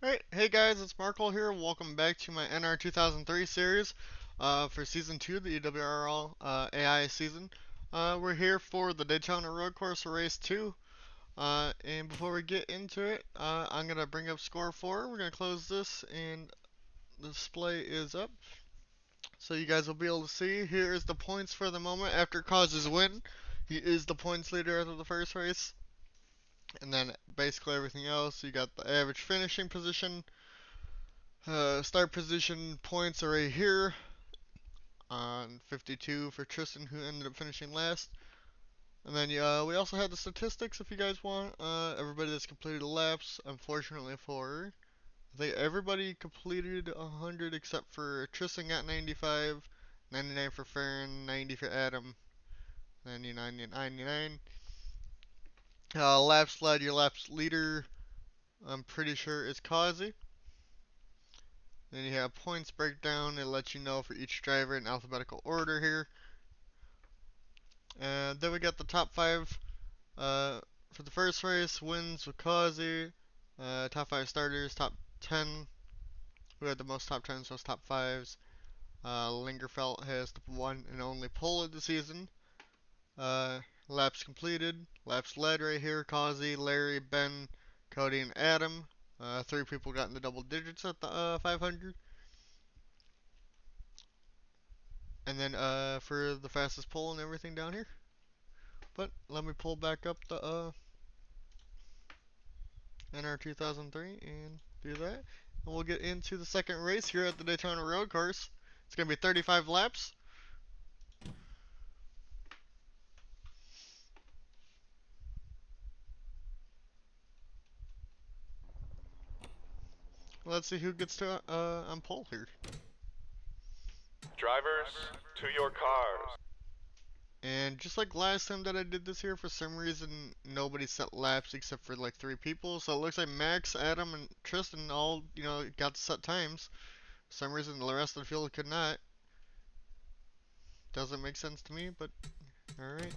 Alright, hey guys, it's Markle here. Welcome back to my NR2003 series for Season 2, the EWRL AI season. We're here for the Daytona Road Course Race 2. And before we get into it, I'm going to bring up score 4. We're going to close this and the display is up. So you guys will be able to see. Here is the points for the moment after Cause's win. He is the points leader after the first race. And then basically everything else, you got the average finishing position. Start position points are right here on 52 for Tristan, who ended up finishing last. And then we also had the statistics if you guys want. Everybody that's completed laps, unfortunately for, I think everybody completed 100 except for Tristan got 95, 99 for Farron, 90 for Adam, 99 and 99. Laps led, your laps leader, I'm pretty sure is Kazi. Then you have points breakdown. It lets you know for each driver in alphabetical order here. And then we got the top 5 for the first race. Wins with Kazi. Top 5 starters. Top 10. Who had the most top 10s, most top 5s. Lingerfelt has the one and only pole of the season. Laps completed. Laps led right here. Kazi, Larry, Ben, Cody, and Adam. 3 people got in the double digits at the 500. And then for the fastest pole and everything down here. But let me pull back up the NR2003 and do that. And we'll get into the second race here at the Daytona Road Course. It's going to be 35 laps. Let's see who gets to on pole here. Drivers, to your cars. And just like last time that I did this here, for some reason nobody set laps except for like 3 people. So it looks like Max, Adam, and Tristan all, got to set times. For some reason the rest of the field could not. Doesn't make sense to me, but alright.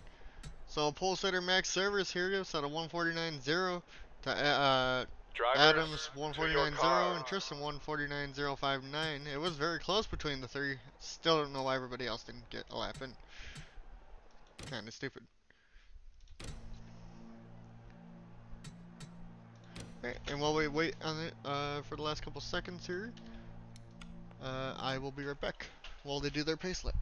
So pole setter Max Servers here set a 149.0 to Adams 149.0 and Tristan 149.059. It was very close between the 3. Still don't know why everybody else didn't get a lap in. Kinda stupid. Alright, and while we wait on it for the last couple seconds here, I will be right back while they do their pace lap.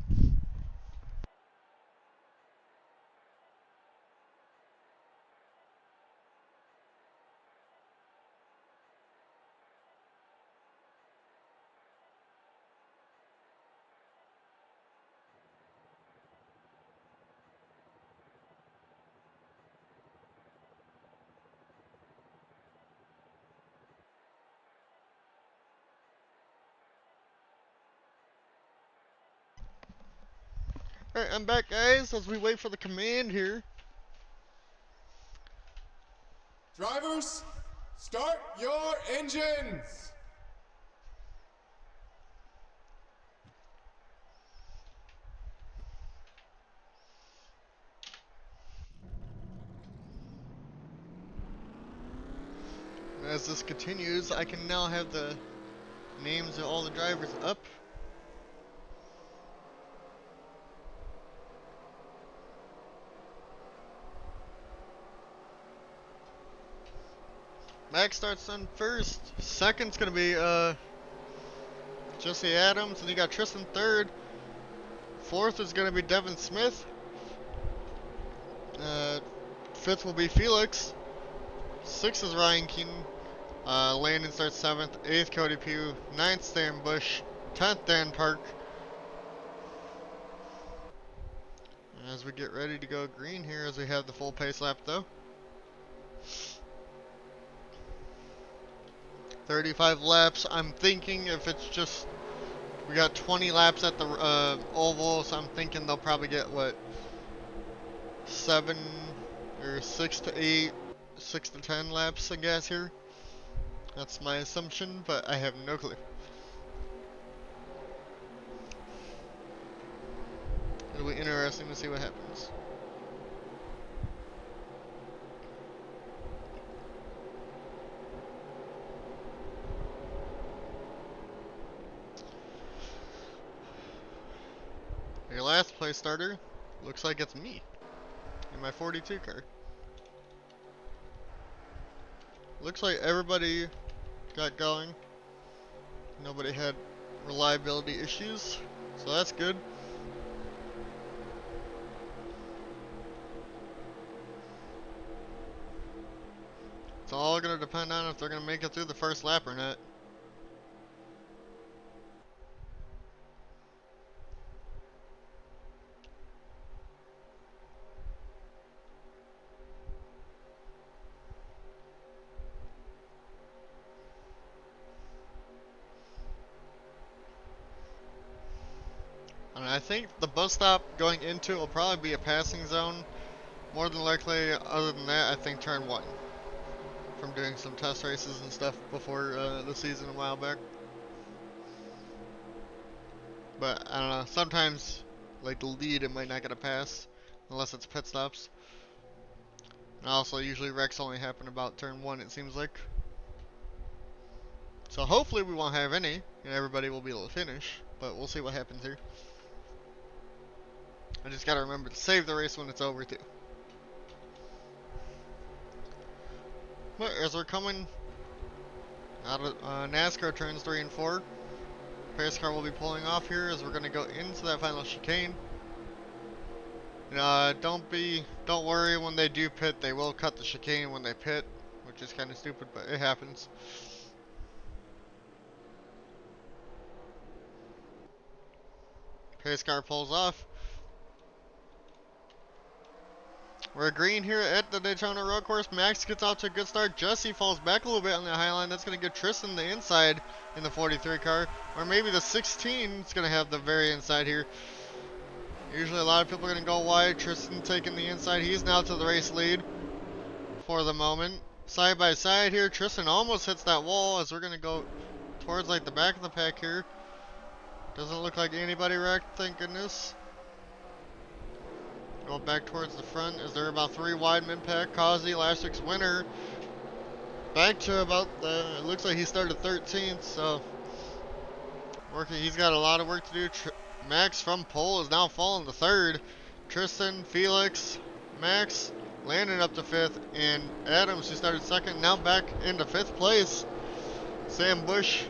Alright, I'm back, guys, as we wait for the command here. Drivers, start your engines! As this continues, I can now have the names of all the drivers up. Max starts on first. Second's gonna be Jesse Adams, and you got Tristan third. Fourth is gonna be Devin Smith. Fifth will be Felix. Sixth is Ryan Keaton. Landon starts 7th. 8th, Cody Pugh. 9th, Stan Bush. 10th, Dan Park. As we get ready to go green here, as we have the full pace lap though. 35 laps. I'm thinking if it's just, we got 20 laps at the oval, so I'm thinking they'll probably get what, 7 or 6 to 8, 6 to 10 laps, I guess here. That's my assumption, but I have no clue. It'll be interesting to see what happens. place starter. Looks like it's me in my 42 car. Looks like everybody got going. Nobody had reliability issues, so that's good. It's all going to depend on if they're going to make it through the first lap or not. And I think the bus stop going into it will probably be a passing zone. More than likely, other than that, I think turn 1. From doing some test races and stuff before the season a while back. But I don't know, sometimes like the lead it might not get a pass unless it's pit stops. And also usually wrecks only happen about turn 1 it seems like. So hopefully we won't have any and everybody will be able to finish, but we'll see what happens here. I just gotta remember to save the race when it's over too. But as we're coming out of NASCAR turns 3 and 4, pace car will be pulling off here as we're gonna go into that final chicane. Don't worry when they do pit, they will cut the chicane when they pit, which is kind of stupid, but it happens. Pace car pulls off. We're green here at the Daytona road course. Max gets out to a good start. Jesse falls back a little bit on the high line. That's going to give Tristan the inside in the 43 car. Or maybe the 16 is going to have the very inside here. Usually a lot of people are going to go wide. Tristan taking the inside. He's now to the race lead for the moment. Side by side here. Tristan almost hits that wall as we're going to go towards like the back of the pack here. Doesn't look like anybody wrecked, thank goodness. Go back towards the front as they're about 3 wide mid-pack. Causey, last week's winner. Back to about it looks like he started 13th, so he's got a lot of work to do. Max from pole is now falling to 3rd. Tristan, Felix, Max, Landon up to 5th, and Adams, who started 2nd, now back into 5th place. Sam Bush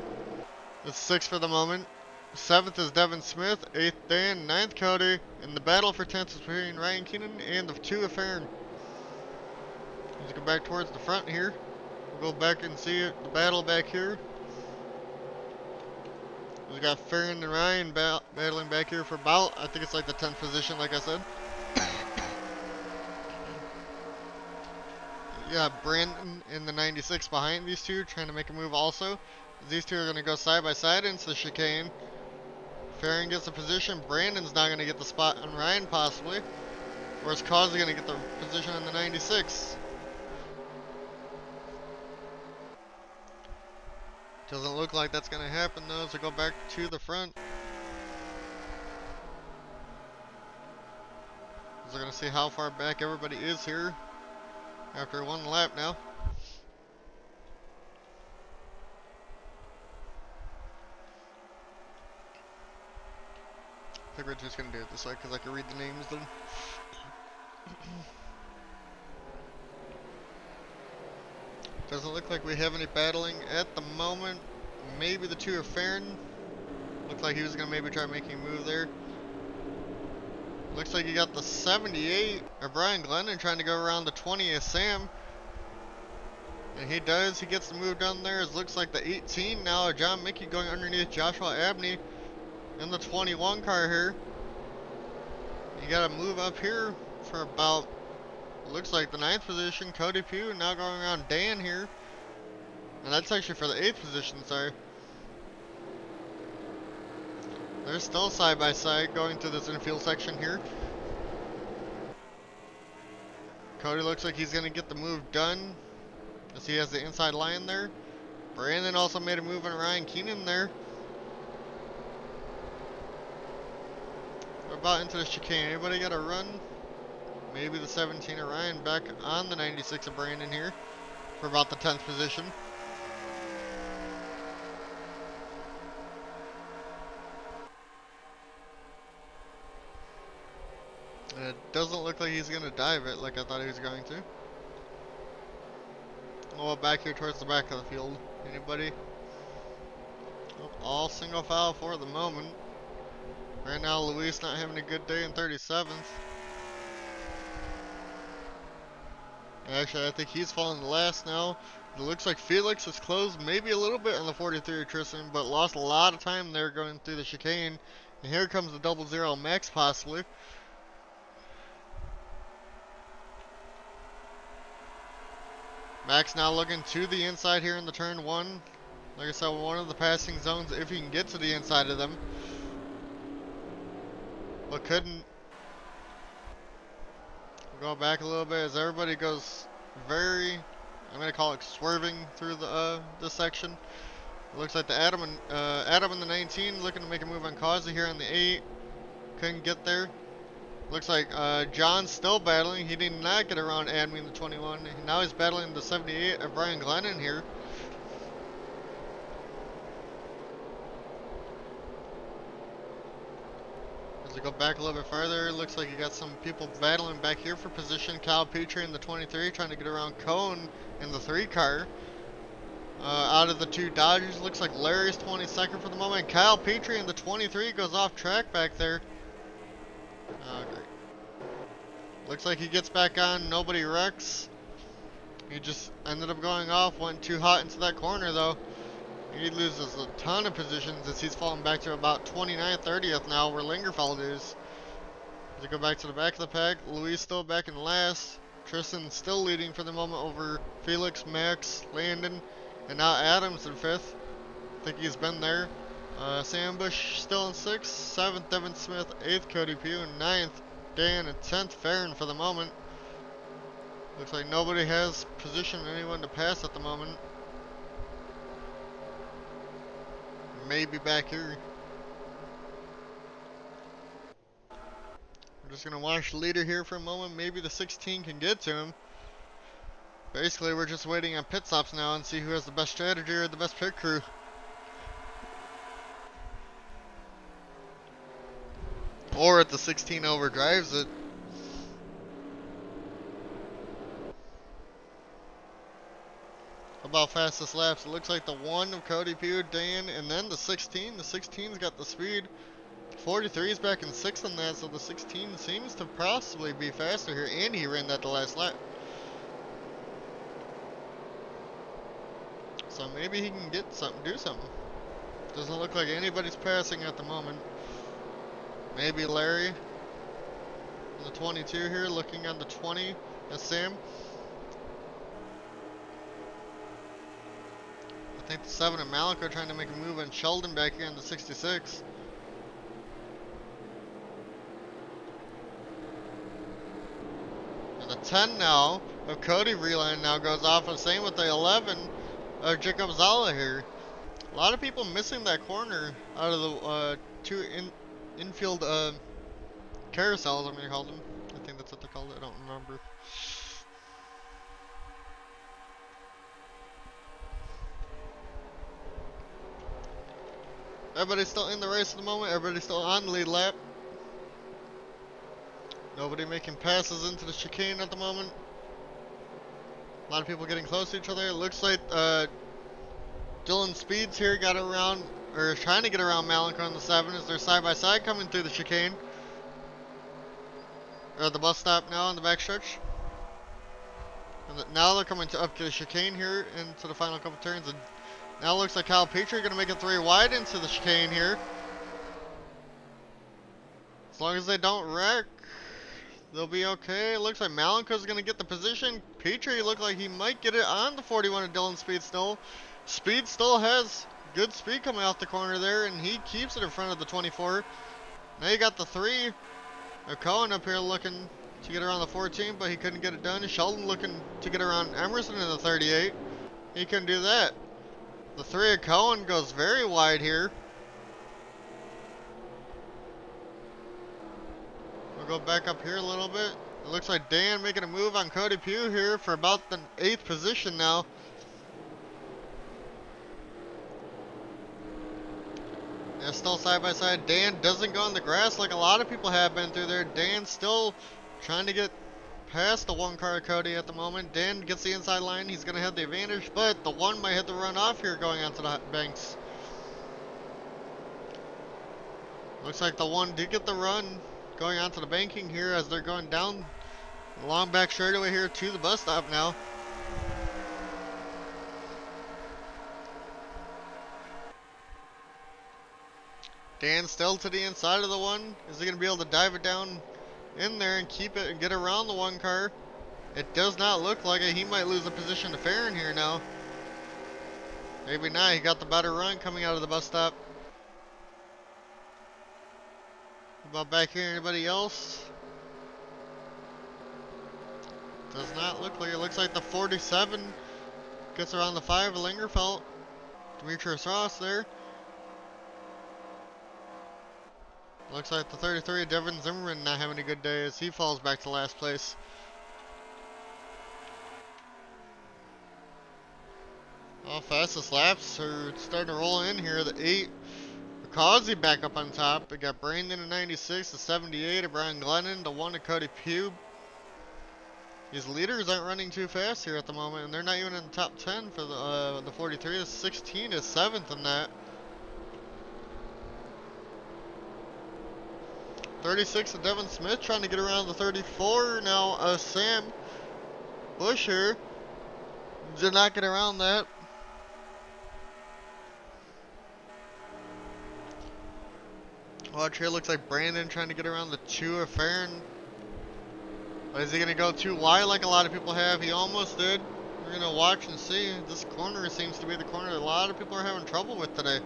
is 6th for the moment. 7th is Devin Smith, 8th Dan, 9th Cody, and the battle for 10th is between Ryan Keenan and the 2 of Farron. Let's go back towards the front here. We'll go back and see it, the battle back here. We got Farron and Ryan battling back here for about, I think it's like the 10th position, like I said. Yeah, Brandon in the 96 behind these two, trying to make a move also. These two are going to go side by side into the chicane. Farron gets the position. Brandon's not going to get the spot on Ryan, possibly. Or is Causey going to get the position on the 96? Doesn't look like that's going to happen, though, so go back to the front. So we're going to see how far back everybody is here after 1 lap now. I think we're just going to do it this way because I can read the names then. Doesn't look like we have any battling at the moment. Maybe the 2 of Farron. Looked like he was going to maybe try making a move there. Looks like he got the 78 of Brian Glennon trying to go around the 20 of Sam. And he does. He gets the move down there. It looks like the 18 now of John Mickey going underneath Joshua Abney in the 21 car here. You got to move up here for about, looks like the 9th position. Cody Pugh now going around Dan here. And that's actually for the 8th position, sorry. They're still side by side going to this infield section here. Cody looks like he's going to get the move done as he has the inside line there. Brandon also made a move on Ryan Keenan there. We're about into the chicane. Anybody got a run? Maybe the 17 of Ryan back on the 96 of Brandon here for about the 10th position. And it doesn't look like he's going to dive it like I thought he was going to. Oh, back here towards the back of the field. Anybody? Oh, all single file for the moment. Right now, Luis not having a good day in 37th. Actually, I think he's falling last now. It looks like Felix is closed maybe a little bit on the 43 Tristan, but lost a lot of time there going through the chicane. And here comes the 00 Max possibly. Max now looking to the inside here in the turn one. Like I said, one of the passing zones if he can get to the inside of them. But couldn't. We'll go back a little bit as everybody goes very, I'm going to call it swerving through the this section. It looks like the Adam in the 19 looking to make a move on Kazi here on the 8. Couldn't get there. Looks like John's still battling. He did not get around Admin in the 21. Now he's battling the 78 of Brian Glennon here. As we go back a little bit farther, it looks like you got some people battling back here for position. Kyle Petrie in the 23 trying to get around Cone in the 3 car. Out of the 2 Dodgers, looks like Larry's 22nd for the moment. Kyle Petrie in the 23 goes off track back there. Oh, great. Looks like he gets back on, nobody wrecks. He just ended up going off, went too hot into that corner though. He loses a ton of positions as he's falling back to about 29th, 30th now where Lingerfeld is. As we go back to the back of the pack, Luis still back in last. Tristan still leading for the moment over Felix, Max, Landon, and now Adams in 5th. I think he's been there. Sam Bush still in 6th, 7th Devin Smith, 8th Cody Pugh, 9th Dan, and 10th Farron for the moment. Looks like nobody has positioned anyone to pass at the moment. Maybe back here. We're just going to watch the leader here for a moment. Maybe the 16 can get to him. Basically, we're just waiting on pit stops now and see who has the best strategy or the best pit crew. Or if the 16 overdrives it. About fastest laps. It looks like the 1 of Cody Pugh, Dan, and then the 16. The 16's got the speed. 43 is back in 6th on that, so the 16 seems to possibly be faster here, and he ran that the last lap. So maybe he can get something, do something. Doesn't look like anybody's passing at the moment. Maybe Larry in the 22 here, looking on the 20. That's Sam. I think the 7 of Malik are trying to make a move on Sheldon back here in the 66. And the 10 now of Cody Vreeland now goes off, and same with the 11 of Jacob Zala here. A lot of people missing that corner out of the 2 infield carousels, I'm going to call them. I think that's what they're called. I don't remember. Everybody's still in the race at the moment. Everybody's still on the lead lap. Nobody making passes into the chicane at the moment. A lot of people getting close to each other. It looks like Dylan Speeds here got around, or is trying to get around Malik on the 7 as they're side by side coming through the chicane. Or the bus stop now on the backstretch. And now they're coming up to the chicane here into the final couple turns. And now it looks like Kyle Petrie going to make it 3 wide into the chicane here. As long as they don't wreck, they'll be okay. It looks like Malenko's going to get the position. Petrie looked like he might get it on the 41 of Dylan Speed still. Speed still has good speed coming off the corner there, and he keeps it in front of the 24. Now you got the 3 of Cohen up here looking to get around the 14, but he couldn't get it done. Sheldon looking to get around Emerson in the 38. He couldn't do that. The 3 of Cohen goes very wide here. We'll go back up here a little bit. It looks like Dan making a move on Cody Pugh here for about the 8th position now. They're still side by side. Dan doesn't go on the grass like a lot of people have been through there. Dan still trying to get past the one car Cody at the moment. Dan gets the inside line. He's going to have the advantage, but the one might hit the run off here going onto the banks. Looks like the one did get the run going onto the banking here as they're going down the long back straightaway here to the bus stop now. Dan still to the inside of the one. Is he going to be able to dive it down in there and keep it and get around the one car? It does not look like it. He might lose the position to Farron here now. Maybe not. He got the better run coming out of the bus stop. What about back here? Anybody else? Does not look like it. Looks like the 47 gets around the 5 of Lingerfeld. Demetrius Ross there. Looks like the 33 Devin Zimmerman not having a good day as he falls back to last place. All fastest laps are starting to roll in here. The 8, Causey back up on top. We got Brandon at 96, the 78 of Brian Glennon, the 1 of Cody Pugh. These leaders aren't running too fast here at the moment, and they're not even in the top 10 for the 43. The 16 is 7th in that. 36 of Devin Smith trying to get around the 34. Now Sam Busher did not get around that. Watch here, looks like Brandon trying to get around the 2 of Farron. But is he going to go too wide like a lot of people have? He almost did. We're going to watch and see. This corner seems to be the corner that a lot of people are having trouble with today.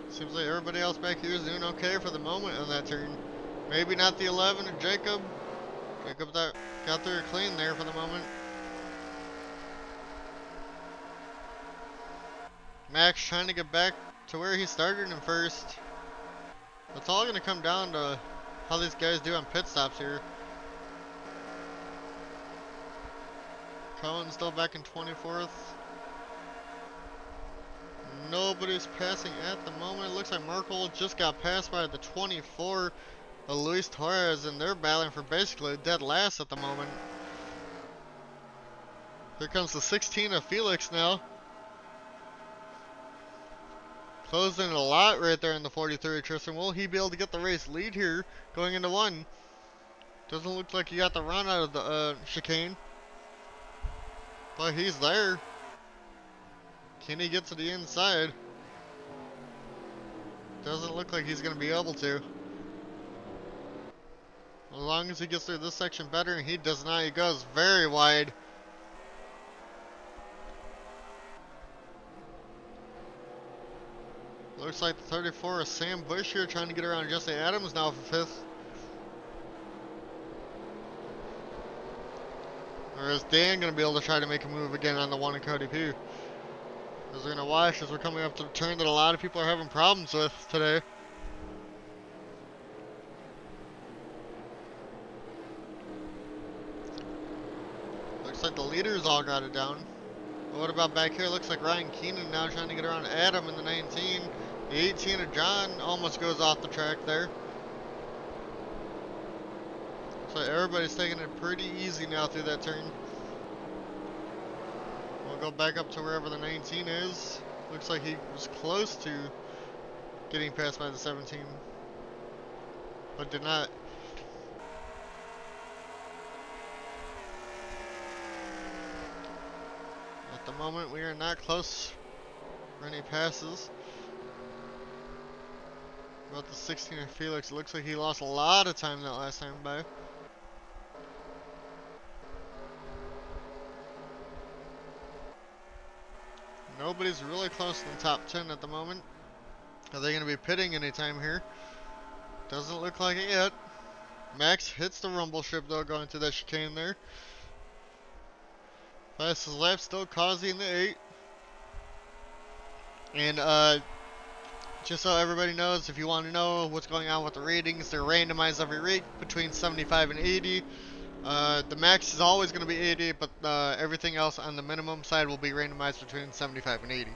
Seems like everybody else back here is doing okay for the moment on that turn. Maybe not the 11 of Jacob. Jacob that got through clean there for the moment. Max trying to get back to where he started in first. It's all going to come down to how these guys do on pit stops here. Cohen's still back in 24th. Nobody's passing at the moment. It looks like Merkel just got passed by the 24 of Luis Torres, and they're battling for basically dead last at the moment. Here comes the 16 of Felix now. Closing a lot right there in the 43. Tristan, will he be able to get the race lead here going into 1? Doesn't look like he got the run out of the chicane. But he's there. Can he get to the inside? Doesn't look like he's going to be able to. As long as he gets through this section better, and he does not. He goes very wide. Looks like the 34 is Sam Bush here trying to get around Jesse Adams now for 5th. Or is Dan going to be able to try to make a move again on the 1 in Cody Pugh? As we're going to watch as we're coming up to the turn that a lot of people are having problems with today. Looks like the leaders all got it down. But what about back here? Looks like Ryan Keenan now trying to get around Adam in the 19. The 18 of John almost goes off the track there. So everybody's taking it pretty easy now through that turn. We'll go back up to wherever the 19 is. Looks like he was close to getting passed by the 17, but did not. At the moment, we are not close for any passes. About the 16 of Felix, it looks like he lost a lot of time that last time by. Nobody's really close to the top 10 at the moment. Are they going to be pitting anytime here? Doesn't look like it yet. Max hits the rumble strip though, going through that chicane there. Fastest lap still Causey in the 8. And just so everybody knows, if you want to know what's going on with the ratings, they're randomized every week between 75 and 80. The max is always going to be 80, but everything else on the minimum side will be randomized between 75 and 80.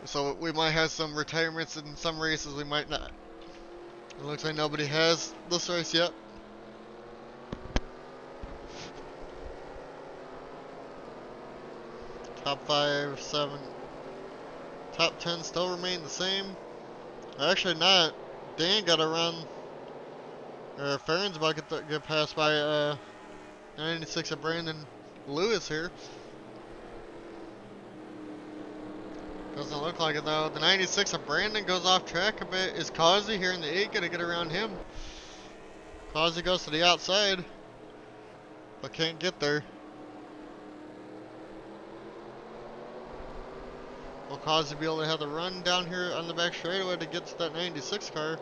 So we might have some retirements in some races, we might not. It looks like nobody has this race yet. Top 5, 7, top 10 still remain the same. Actually not. Dan got around, or Farron's about to get passed by 96 of Brandon Lewis here. Doesn't look like it though. The 96 of Brandon goes off track a bit. Is Causey here in the 8 gonna get around him? Causey goes to the outside, but can't get there. Will Causey be able to have the run down here on the back straightaway to get to that 96 car?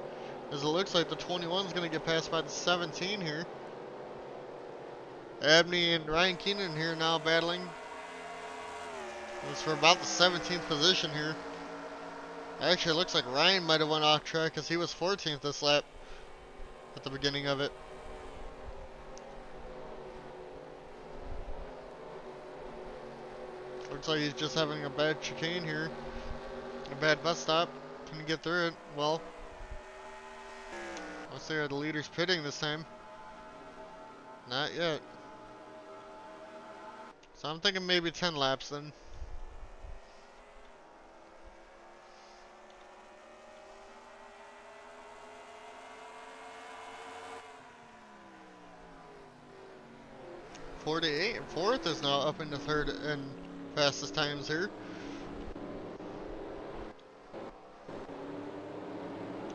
As it looks like the 21 is gonna get passed by the 17 here. Abney and Ryan Keenan here now battling. It's for about the 17th position here. Actually, it looks like Ryan might have went off track because he was 14th this lap at the beginning of it. Looks like he's just having a bad chicane here. A bad bus stop. Can he get through it? Well, let's see, are the leaders pitting this time? Not yet. So I'm thinking maybe 10 laps then. Fourth is now up into third and fastest times here.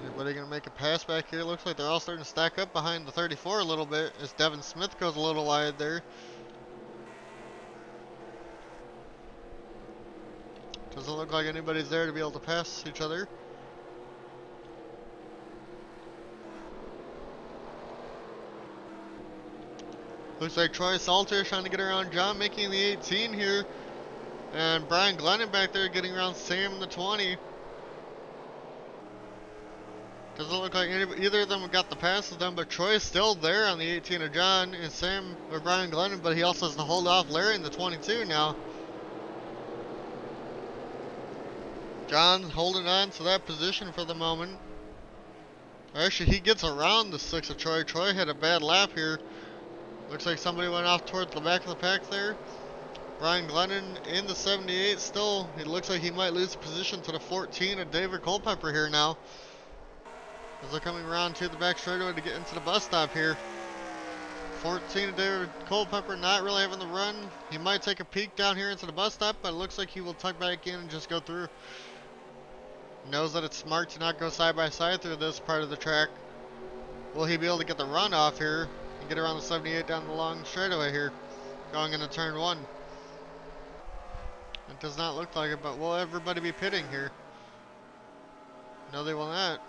Anybody gonna make a pass back here? Looks like they're all starting to stack up behind the 34 a little bit as Devin Smith goes a little wide there. Doesn't look like anybody's there to be able to pass each other. Looks like Troy Salter trying to get around John, making the 18 here. And Brian Glennon back there getting around Sam in the 20. Doesn't look like either of them got the passes done, but Troy's still there on the 18 of John and Sam or Brian Glennon, but he also has to hold off Larry in the 22 now. John holding on to that position for the moment. Actually, he gets around the 6 of Troy. Troy had a bad lap here. Looks like somebody went off towards the back of the pack there. Brian Glennon in the 78 still. It looks like he might lose position to the 14 of David Culpepper here now. As they're coming around to the back straightaway to get into the bus stop here. 14 of David Culpepper not really having the run. He might take a peek down here into the bus stop, but it looks like he will tuck back in and just go through. Knows that it's smart to not go side by side through this part of the track. Will he be able to get the run off here and get around the 78 down the long straightaway here, going into turn 1? It does not look like it, but will everybody be pitting here? No, they will not.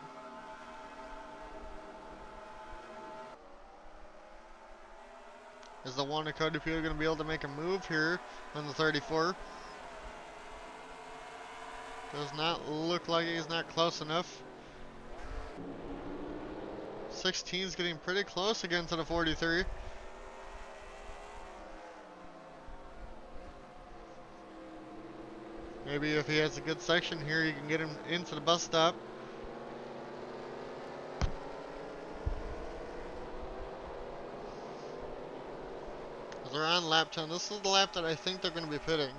Is the one of Cody Pugh going to be able to make a move here on the 34? Does not look like he's not close enough. 16 is getting pretty close again to the 43. Maybe if he has a good section here, you can get him into the bus stop. As they're on lap 10, this is the lap that I think they're going to be pitting.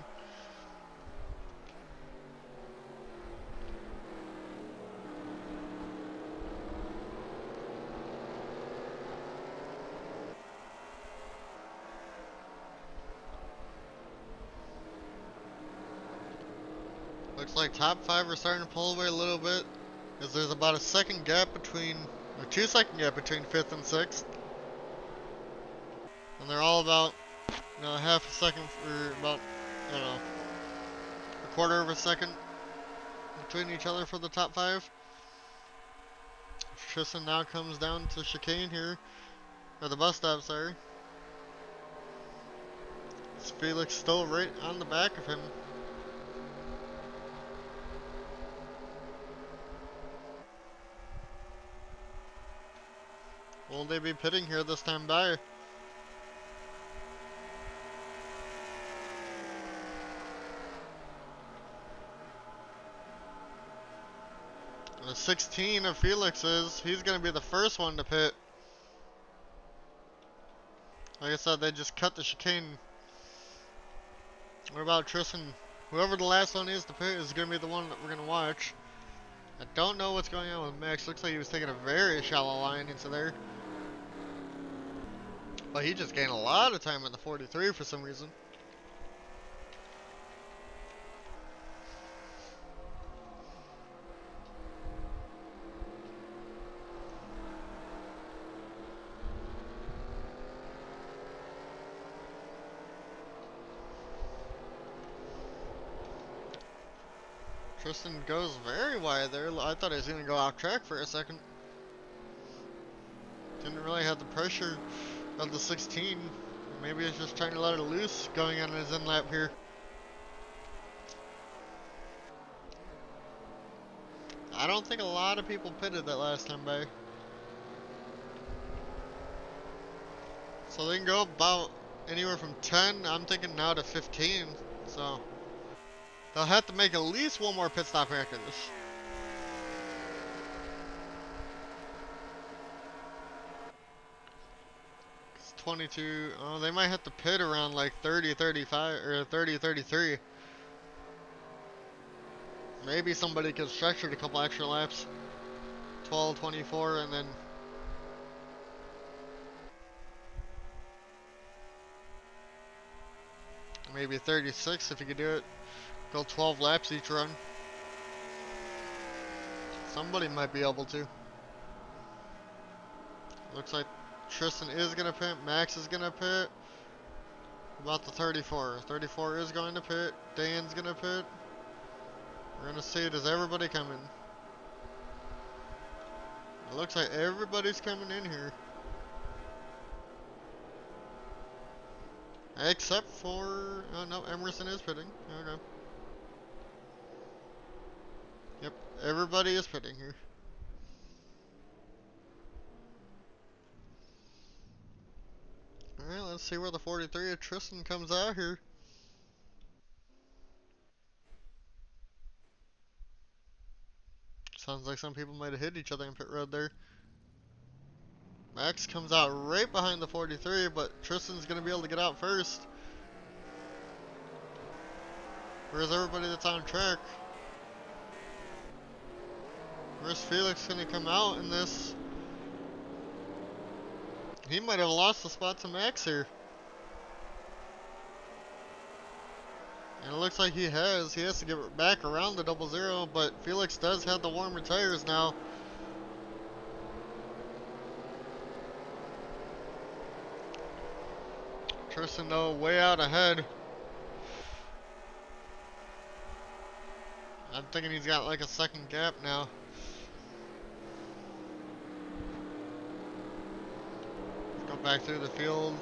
Looks like top 5 are starting to pull away a little bit, as there's about a second gap between, or 2-second gap between 5th and 6th. And they're all about, half a second, or about, a quarter of a second between each other for the top 5. Tristan now comes down to chicane here, or the bus stop, sorry. It's Felix still right on the back of him. Will they be pitting here this time by? 16 of Felix's. He's going to be the first one to pit. Like I said, they just cut the chicane. What about Tristan? Whoever the last one is to pit is going to be the one that we're going to watch. I don't know what's going on with Max. Looks like he was taking a very shallow line into there. But he just gained a lot of time in the 43 for some reason. Tristan goes very wide there. I thought he was going to go off track for a second. Didn't really have the pressure of the 16. Maybe he's just trying to let it loose going on his in lap here. I don't think a lot of people pitted that last time by. So they can go about anywhere from 10, I'm thinking now to 15. So they'll have to make at least one more pit stop after this. It's 22. Oh, they might have to pit around like 30, 35, or 30, 33. Maybe somebody could stretch it a couple extra laps. 12, 24, and then maybe 36 if you could do it. Go 12 laps each run. Somebody might be able to. Looks like Tristan is going to pit. Max is going to pit. About the 34. 34 is going to pit. Dan's going to pit. We're going to see, does everybody come in? It looks like everybody's coming in here. Except for, oh no, Emerson is pitting. Okay. Yep, everybody is pitting here. Alright, let's see where the 43 of Tristan comes out here. Sounds like some people might have hit each other in pit road there. Max comes out right behind the 43, but Tristan's going to be able to get out first. Where's everybody that's on track? Where's Felix going to come out in this? He might have lost the spot to Max here. And it looks like he has. He has to get back around the 00, but Felix does have the warmer tires now. Tristan, though, way out ahead. I'm thinking he's got like a second gap now. Let's go back through the field.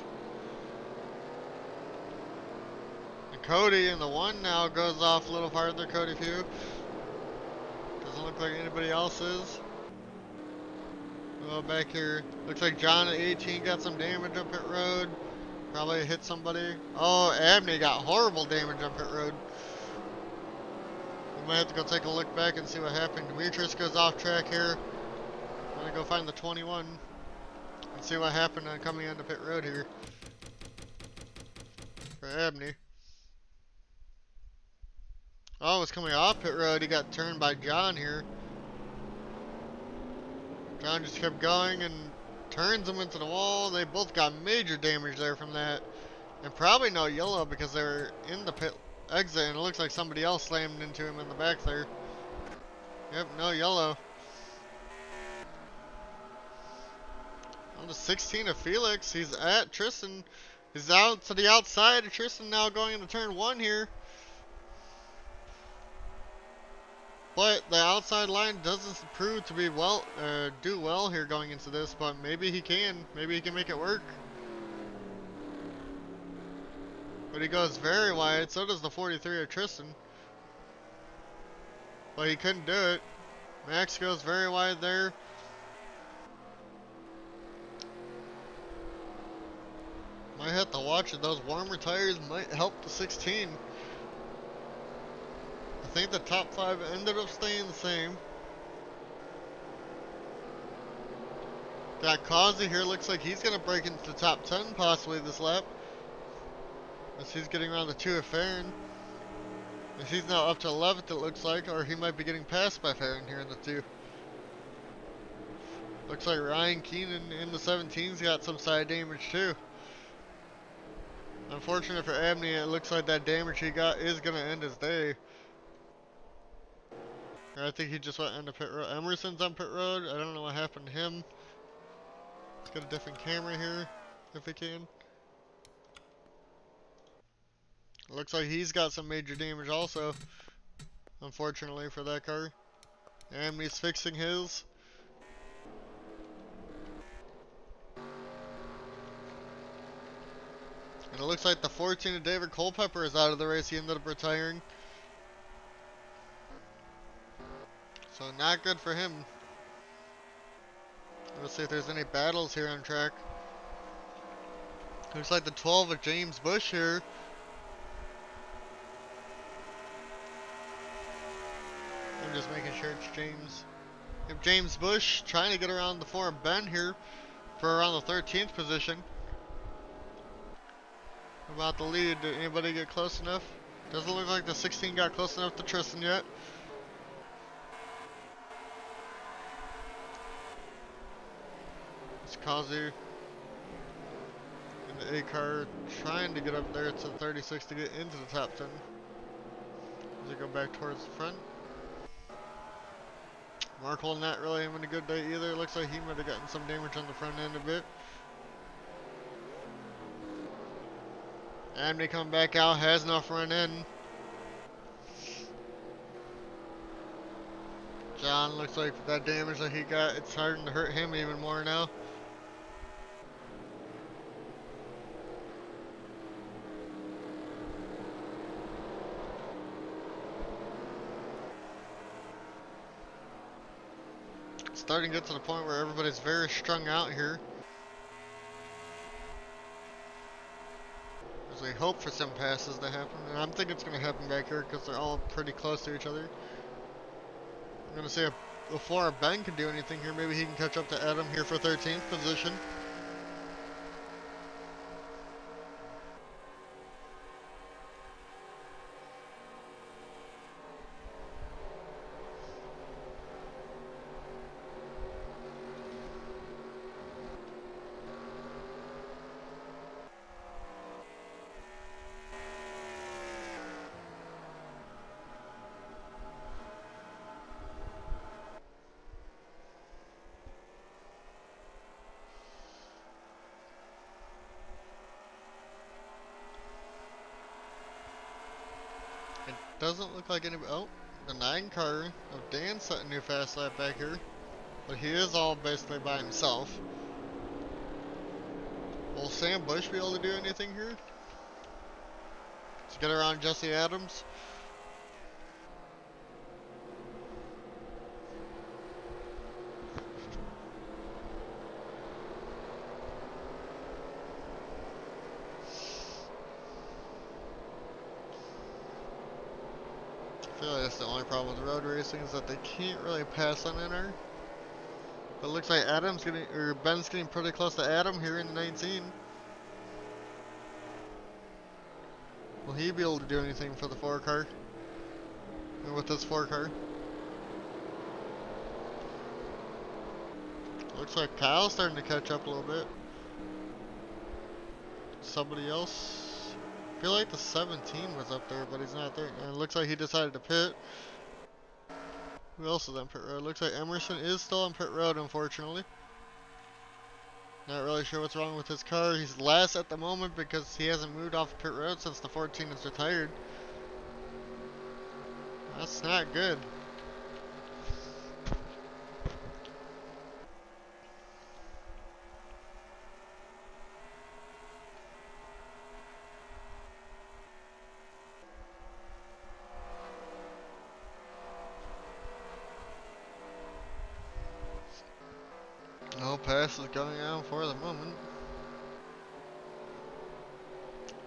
And Cody in the 1 now goes off a little farther. Cody Pugh. Doesn't look like anybody else is. Well, back here. Looks like John at 18 got some damage up pit road. Probably hit somebody. Oh, Abney got horrible damage on pit road. We might have to go take a look back and see what happened. Demetrius goes off track here. I'm gonna go find the 21 and see what happened on coming onto pit road here for Abney. Oh, it's coming off pit road. He got turned by John here. John just kept going and turns him into the wall. They both got major damage there from that. And probably no yellow because they were in the pit exit and it looks like somebody else slammed into him in the back there. Yep, no yellow. On the 16 of Felix, he's at Tristan. He's out to the outside of Tristan now going into turn 1 here. But the outside line doesn't prove to be do well here going into this, but maybe he can. Maybe he can make it work. But he goes very wide, so does the 43 of Tristan. But he couldn't do it. Max goes very wide there. Might have to watch it. Those warmer tires might help the 16. I think the top 5 ended up staying the same. Got Causey here. Looks like he's going to break into the top 10 possibly this lap. As he's getting around the 2 of Farron. As he's now up to 11th, it looks like. Or he might be getting passed by Farron here in the 2. Looks like Ryan Keenan in the 17's got some side damage too. Unfortunate for Abney, it looks like that damage he got is going to end his day. Or I think he just went into pit road. Emerson's on pit road. I don't know what happened to him. Let's get a different camera here, if we can. It looks like he's got some major damage also, unfortunately for that car. Abney's fixing his. And it looks like the 14 of David Culpepper is out of the race. He ended up retiring. So not good for him. Let's see if there's any battles here on track. Looks like the 12 of James Bush here. I'm just making sure it's James. If James Bush trying to get around the 4 of Ben here for around the 13th position. About the lead, did anybody get close enough? Doesn't look like the 16 got close enough to Tristan yet. It's Kazu in the A car trying to get up there to 36 to get into the top 10. As they go back towards the front. Markle not really having a good day either. Looks like he might have gotten some damage on the front end a bit. Abney coming back out, has enough front end. John looks like that damage that he got, it's starting to hurt him even more now. It's starting to get to the point where everybody's very strung out here. As we hope for some passes to happen, and I'm thinking it's going to happen back here because they're all pretty close to each other. I'm going to say before Ben can do anything here, maybe he can catch up to Adam here for 13th position. It doesn't look like anybody. Oh, the 9 car of Dan set a new fast lap back here. But he is all basically by himself. Will Sam Bush be able to do anything here? To get around Jesse Adams? I feel like that's the only problem with road racing is that they can't really pass on NR. But it looks like Adam's getting, or Ben's getting pretty close to Adam here in the 19. Will he be able to do anything for the 4 car? Or with this 4 car? Looks like Kyle's starting to catch up a little bit. Somebody else? I feel like the 17 was up there, but he's not there. And it looks like he decided to pit. Who else is on pit road? Looks like Emerson is still on pit road, unfortunately. Not really sure what's wrong with his car. He's last at the moment because he hasn't moved off pit road since the 14 is retired. That's not good. No passes going on for the moment.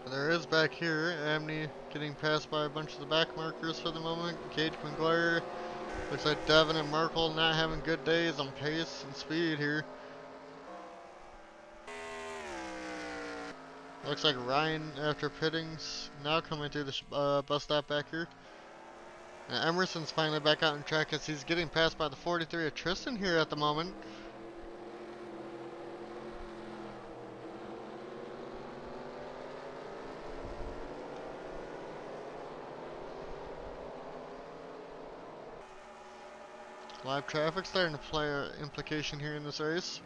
But there is back here, Abney getting passed by a bunch of the back markers for the moment. Cage McGuire. Looks like Devin and Merkel not having good days on pace and speed here. Looks like Ryan, after pitting's now coming through the bus stop back here. And Emerson's finally back out on track as he's getting passed by the 43 of Tristan here at the moment. Live traffic starting to play an implication here in this race.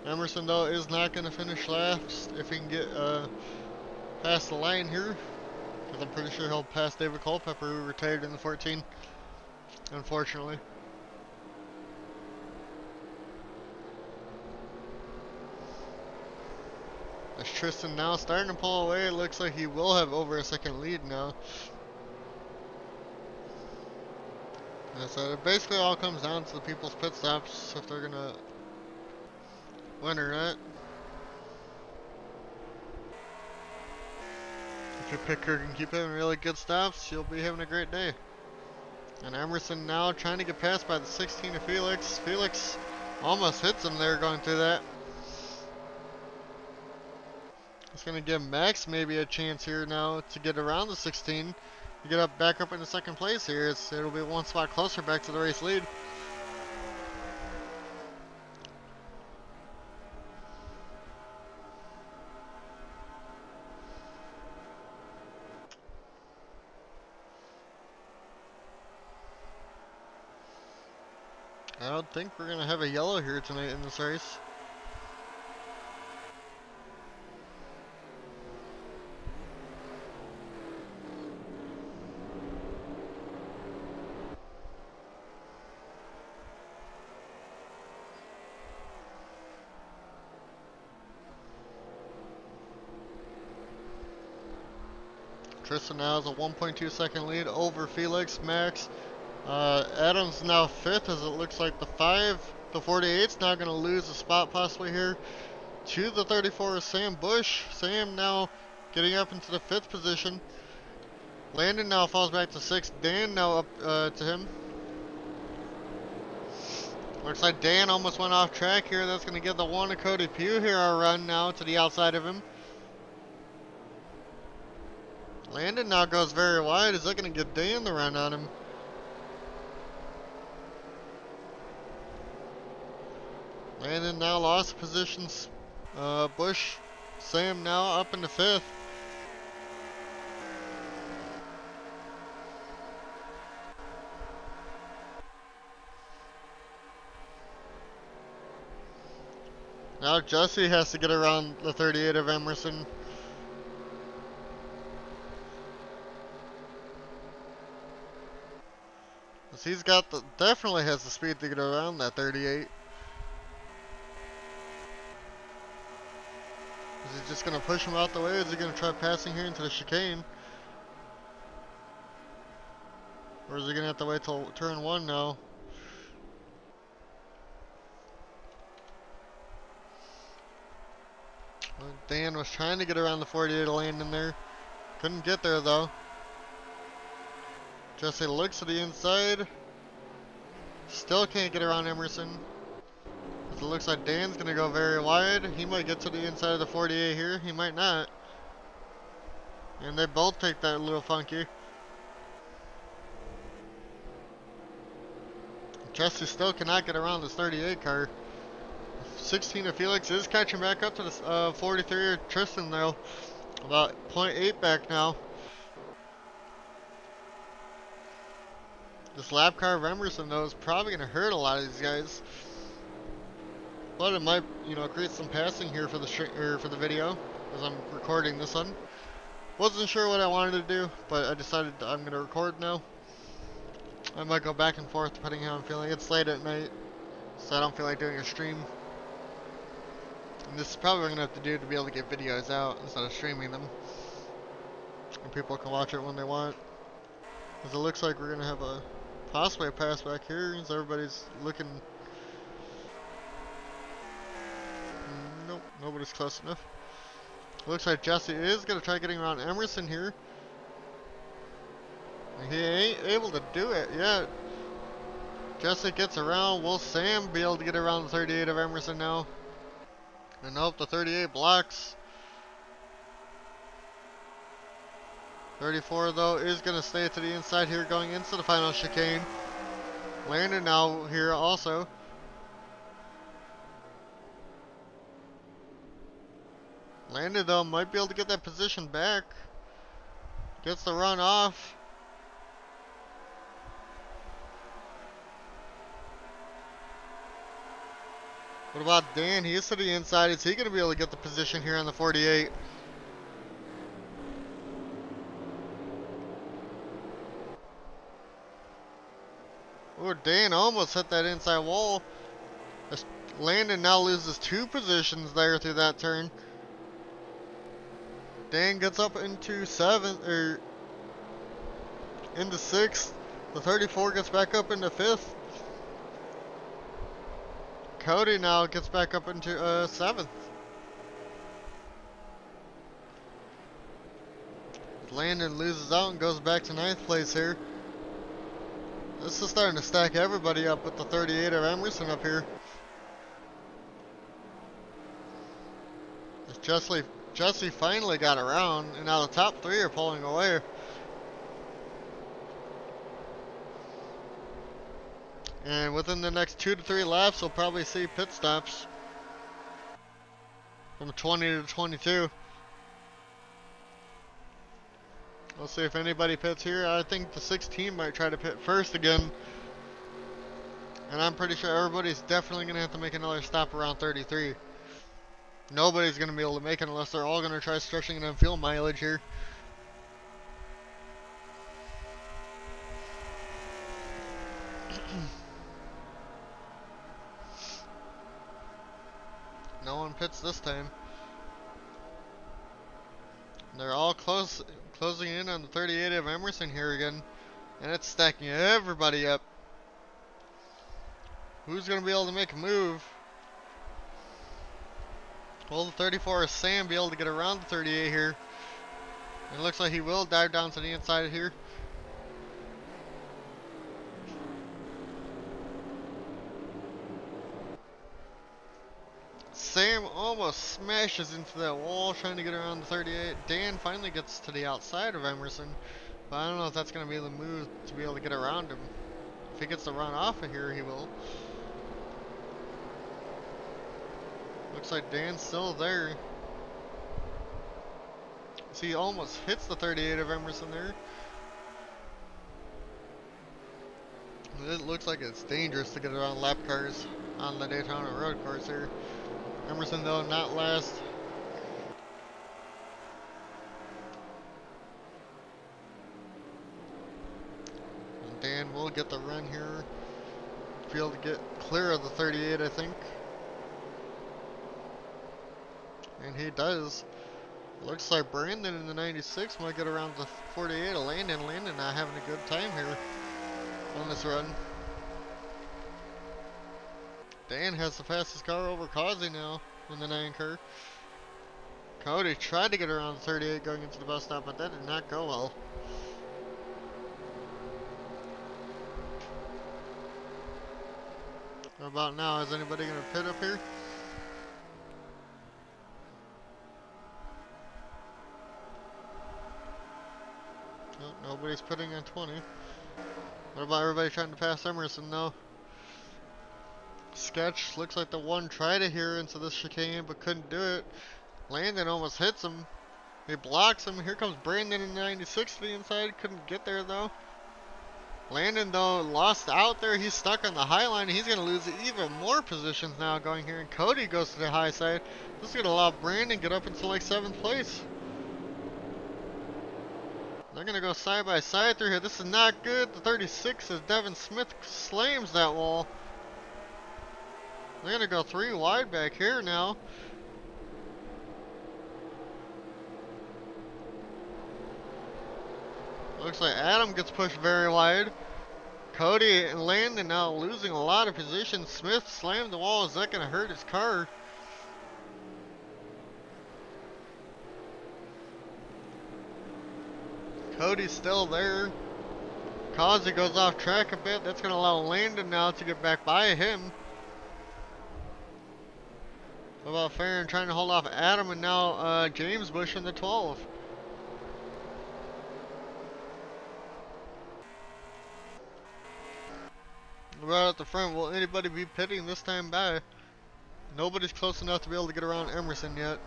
Emerson, though, is not going to finish last if he can get past the line here. Because I'm pretty sure he'll pass David Culpepper, who retired in the 14, unfortunately. As Tristan now starting to pull away, it looks like he will have over a second lead now. So it basically all comes down to the people's pit stops, if they're going to win or not. If your picker can keep having really good stops, you'll be having a great day. And Emerson now trying to get passed by the 16 of Felix. Felix almost hits him there going through that. It's going to give Max maybe a chance here now to get around the 16. To get back up into second place here. It'll be one spot closer back to the race lead. I don't think we're going to have a yellow here tonight in this race. Tristan now has a 1.2 second lead over Felix. Max. Adams now 5th as it looks like the 48's now going to lose a spot possibly here to the 34 is Sam Bush. Sam now getting up into the 5th position. Landon now falls back to 6th. Dan now up to him. Looks like Dan almost went off track here. That's going to give the one of Cody Pugh here a run now to the outside of him. Landon now goes very wide. Is that going to get Dan the run on him? Landon now lost positions. Bush, Sam now up into 5th. Now Jesse has to get around the 38 of Emerson. He's got definitely has the speed to get around that 38. Is he just going to push him out the way? Is he going to try passing here into the chicane? Or is he going to have to wait till turn 1 now? Well, Dan was trying to get around the 48 lane in there. Couldn't get there though. Jesse looks to the inside. Still can't get around Emerson. It looks like Dan's going to go very wide. He might get to the inside of the 48 here. He might not. And they both take that a little funky. Jesse still cannot get around this 38 car. 16 of Felix is catching back up to the 43 of Tristan though. About 0.8 back now. This lap car of Emerson though is probably going to hurt a lot of these guys. But it might, create some passing here for the video as I'm recording this one. Wasn't sure what I wanted to do, but I decided I'm going to record now. I might go back and forth depending on how I'm feeling. It's late at night, so I don't feel like doing a stream. And this is probably what I'm going to have to do to be able to get videos out instead of streaming them. And people can watch it when they want. Because it looks like we're going to have possibly a pass back here, as everybody's looking. Nope, nobody's close enough. Looks like Jesse is going to try getting around Emerson here. He ain't able to do it yet. Jesse gets around. Will Sam be able to get around the 38 of Emerson now? And nope, the 38 blocks. 34 though is going to stay to the inside here going into the final chicane. Landon now here also. Landon though might be able to get that position back. Gets the run off. What about Dan? He is to the inside. Is he going to be able to get the position here on the 48? Oh, Dan almost hit that inside wall. Landon now loses 2 positions there through that turn. Dan gets up into 7th, or into 6th. The 34 gets back up into 5th. Cody now gets back up into 7th. Landon loses out and goes back to 9th place here. This is starting to stack everybody up with the 38 of Emerson up here. Jesse finally got around, and now the top 3 are pulling away. And within the next 2 to 3 laps, we'll probably see pit stops from 20 to 22. We'll see if anybody pits here. I think the 16 might try to pit first again. And I'm pretty sure everybody's definitely going to have to make another stop around 33. Nobody's going to be able to make it unless they're all going to try stretching it on fuel mileage here. No one pits this time. They're all closing in on the 38 of Emerson here again. And it's stacking everybody up. Who's going to be able to make a move? Will the 34 of Sam be able to get around the 38 here? It looks like he will dive down to the inside here. Sam almost smashes into that wall trying to get around the 38. Dan finally gets to the outside of Emerson, but I don't know if that's going to be the move to be able to get around him. If he gets to run off of here, he will. Looks like Dan's still there. So he almost hits the 38 of Emerson there. It looks like it's dangerous to get around lap cars on the Daytona road course here. Emerson though not last. And Dan will get the run here. Be able to get clear of the 38, I think. And he does. Looks like Brandon in the 96 might get around the 48 of Landon. Landon not having a good time here on this run. Dan has the fastest car over Causey now in the 9 car. Cody tried to get around the 38 going into the bus stop, but that did not go well. What about now? Is anybody going to pit up here? Nope, nobody's pitting on 20. What about everybody trying to pass Emerson though? Sketch looks like the one tried to hear into this chicane but couldn't do it. Landon almost hits him. He blocks him. Here comes Brandon in 96 to the inside. Couldn't get there though. Landon though lost out there. He's stuck on the high line. He's going to lose even more positions now going here. And Cody goes to the high side. This is going to allow Brandon get up into like 7th place. They're going to go side by side through here. This is not good. The 36 as Devin Smith slams that wall. They're going to go 3 wide back here now. Looks like Adam gets pushed very wide. Cody and Landon now losing a lot of position. Smith slammed the wall. Is that going to hurt his car? Cody's still there. Causey goes off track a bit. That's going to allow Landon now to get back by him. What about Farron trying to hold off Adam and now James Bush in the 12? Right at the front, will anybody be pitting this time by? Nobody's close enough to be able to get around Emerson yet.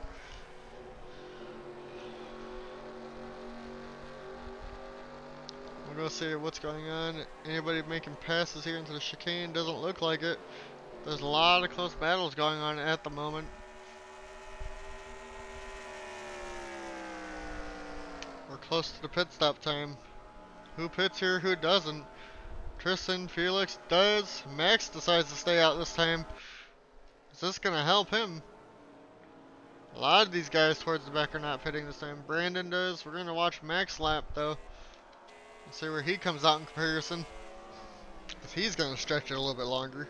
We're gonna see what's going on. Anybody making passes here into the chicane? Doesn't look like it. There's a lot of close battles going on at the moment. We're close to the pit stop time. Who pits here, who doesn't? Tristan, Felix does. Max decides to stay out this time. Is this gonna help him? A lot of these guys towards the back are not pitting this time. Brandon does. We're gonna watch Max lap though. And see where he comes out in comparison. Because he's gonna stretch it a little bit longer.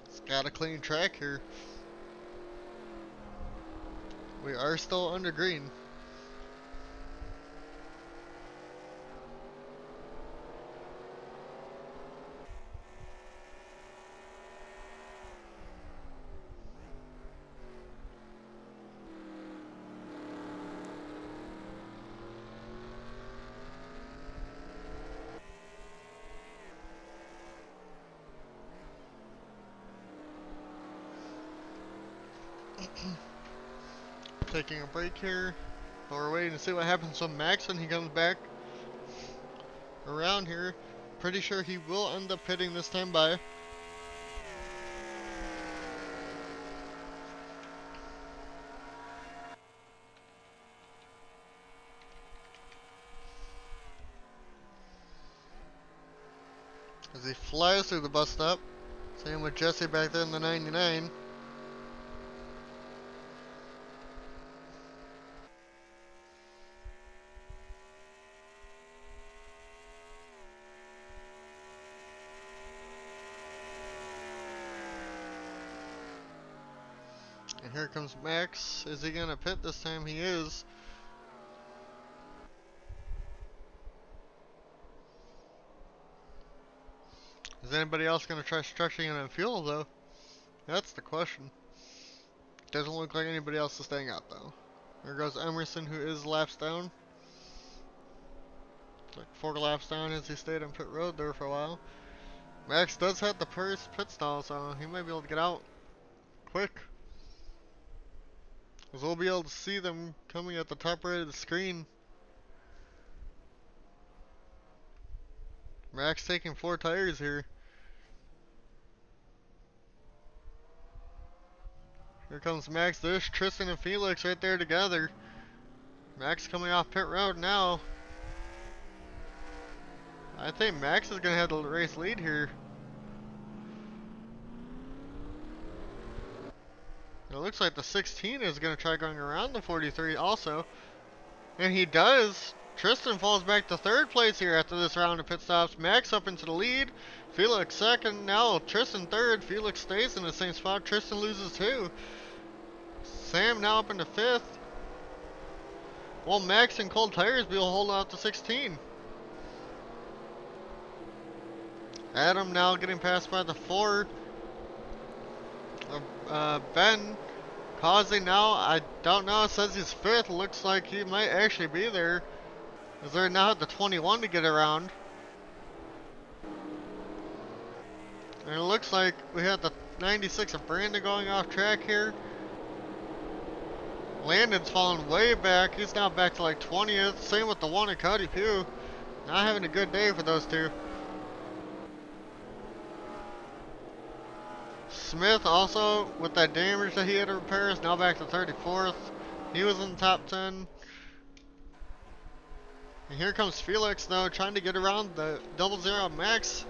It's got a clean track here. We are still under green. Taking a break here. But we're waiting to see what happens with Max when he comes back around here. Pretty sure he will end up pitting this time by. As he flies through the bus stop. Same with Jesse back there in the 99. And here comes Max. Is he gonna pit this time? He is. Is anybody else gonna try stretching in fuel though? That's the question. Doesn't look like anybody else is staying out though. There goes Emerson, who is laps down. Like 4 laps down as he stayed on pit road there for a while. Max does have the first pit stall, so he might be able to get out quick. Because we'll be able to see them coming at the top right of the screen. Max taking 4 tires here. Here comes Max. There's Tristan and Felix right there together. Max coming off pit road now. I think Max is going to have the race lead here. It looks like the 16 is going to try going around the 43 also. And he does. Tristan falls back to 3rd place here after this round of pit stops. Max up into the lead. Felix 2nd. Now Tristan 3rd. Felix stays in the same spot. Tristan loses 2. Sam now up into 5th. While Max and cold tires will hold out to 16. Adam now getting passed by the 4. Ben Causey now, I don't know, it says he's 5th. Looks like he might actually be there. Is there now at the 21 to get around? And it looks like we have the 96 of Brandon going off track here. Landon's falling way back. He's now back to like 20th. Same with the 1 of Cody Pugh. Not having a good day for those two. Smith also, with that damage that he had to repair, is now back to 34th. He was in the top 10. And here comes Felix though, trying to get around the 00 Max.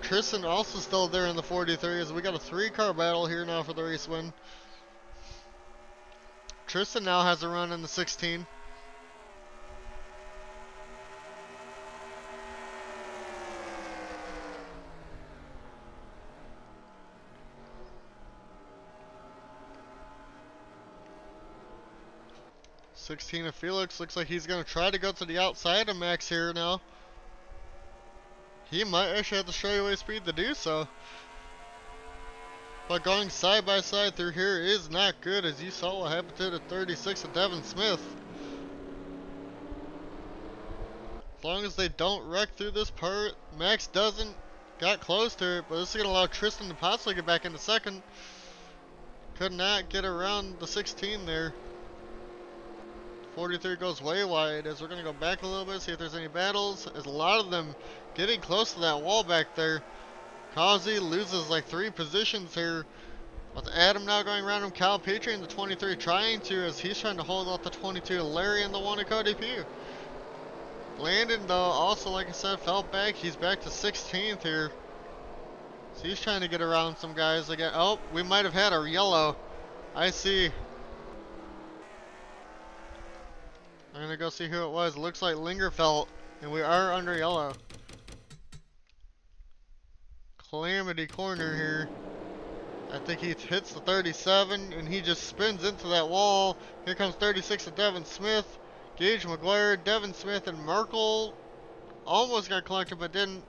Tristan also still there in the 43, as we got a 3-car battle here now for the race win. Tristan now has a run in the 16. '16 of Felix looks like he's going to try to go to the outside of Max here now. He might actually have the straightaway speed to do so. But going side by side through here is not good, as you saw what happened to the 36 of Devin Smith. As long as they don't wreck through this part, Max doesn't. Got close to it, but this is going to allow Tristan to possibly get back into second. Could not get around the 16 there. 43 goes way wide, as we're going to go back a little bit, see if there's any battles. As a lot of them getting close to that wall back there. Kazi loses like 3 positions here. With Adam now going around him, Cal Petrie in the 23 trying to, as he's trying to hold off the 22. Larry in the 1 of Cody P. Landon, though, also, like I said, fell back. He's back to 16th here. So he's trying to get around some guys again. Oh, we might have had a yellow. I see. I'm going to go see who it was. It looks like Lingerfelt, and we are under yellow. Calamity corner here. I think he hits the 37, and he just spins into that wall. Here comes 36 of Devin Smith. Gage McGuire, Devin Smith, and Merkel almost got collected, but didn't.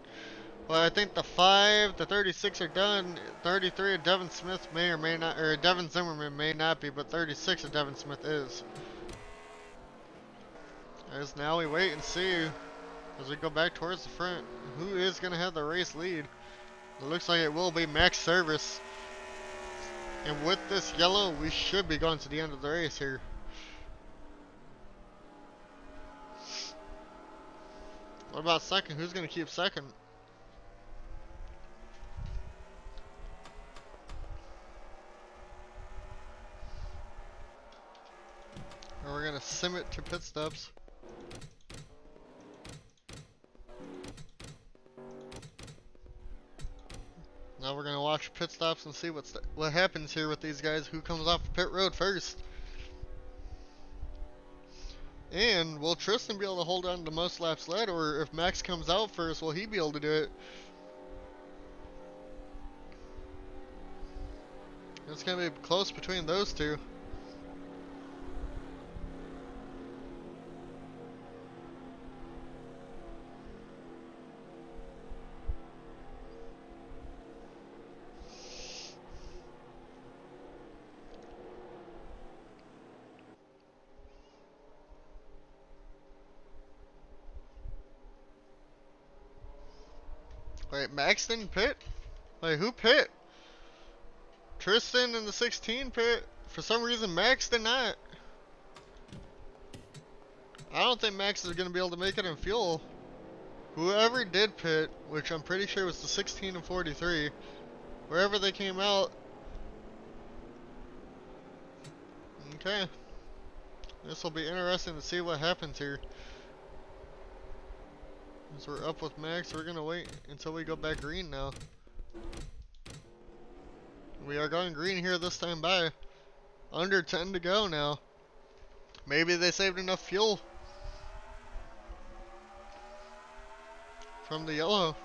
But I think the 5, the 36 are done. 33 of Devin Smith may or may not, or Devin Zimmerman may not be, but 36 of Devin Smith is. As now we wait and see as we go back towards the front, who is going to have the race lead. It looks like it will be Max Service. And with this yellow, we should be going to the end of the race here. What about second? Who's going to keep second? And we're going to sim it to pit stops. Now we're going to watch pit stops and see what happens here with these guys. Who comes off the pit road first? And will Tristan be able to hold on to most laps led, or if Max comes out first, will he be able to do it? It's going to be close between those two. Wait, Max didn't pit? Wait, who pit? Tristan in the 16 pit. For some reason, Max did not. I don't think Max is going to be able to make it in fuel. Whoever did pit, which I'm pretty sure was the 16 and 43, wherever they came out. Okay. This will be interesting to see what happens here. As we're up with Max, we're going to wait until we go back green now. We are going green here this time by. Under 10 to go now. Maybe they saved enough fuel from the yellow.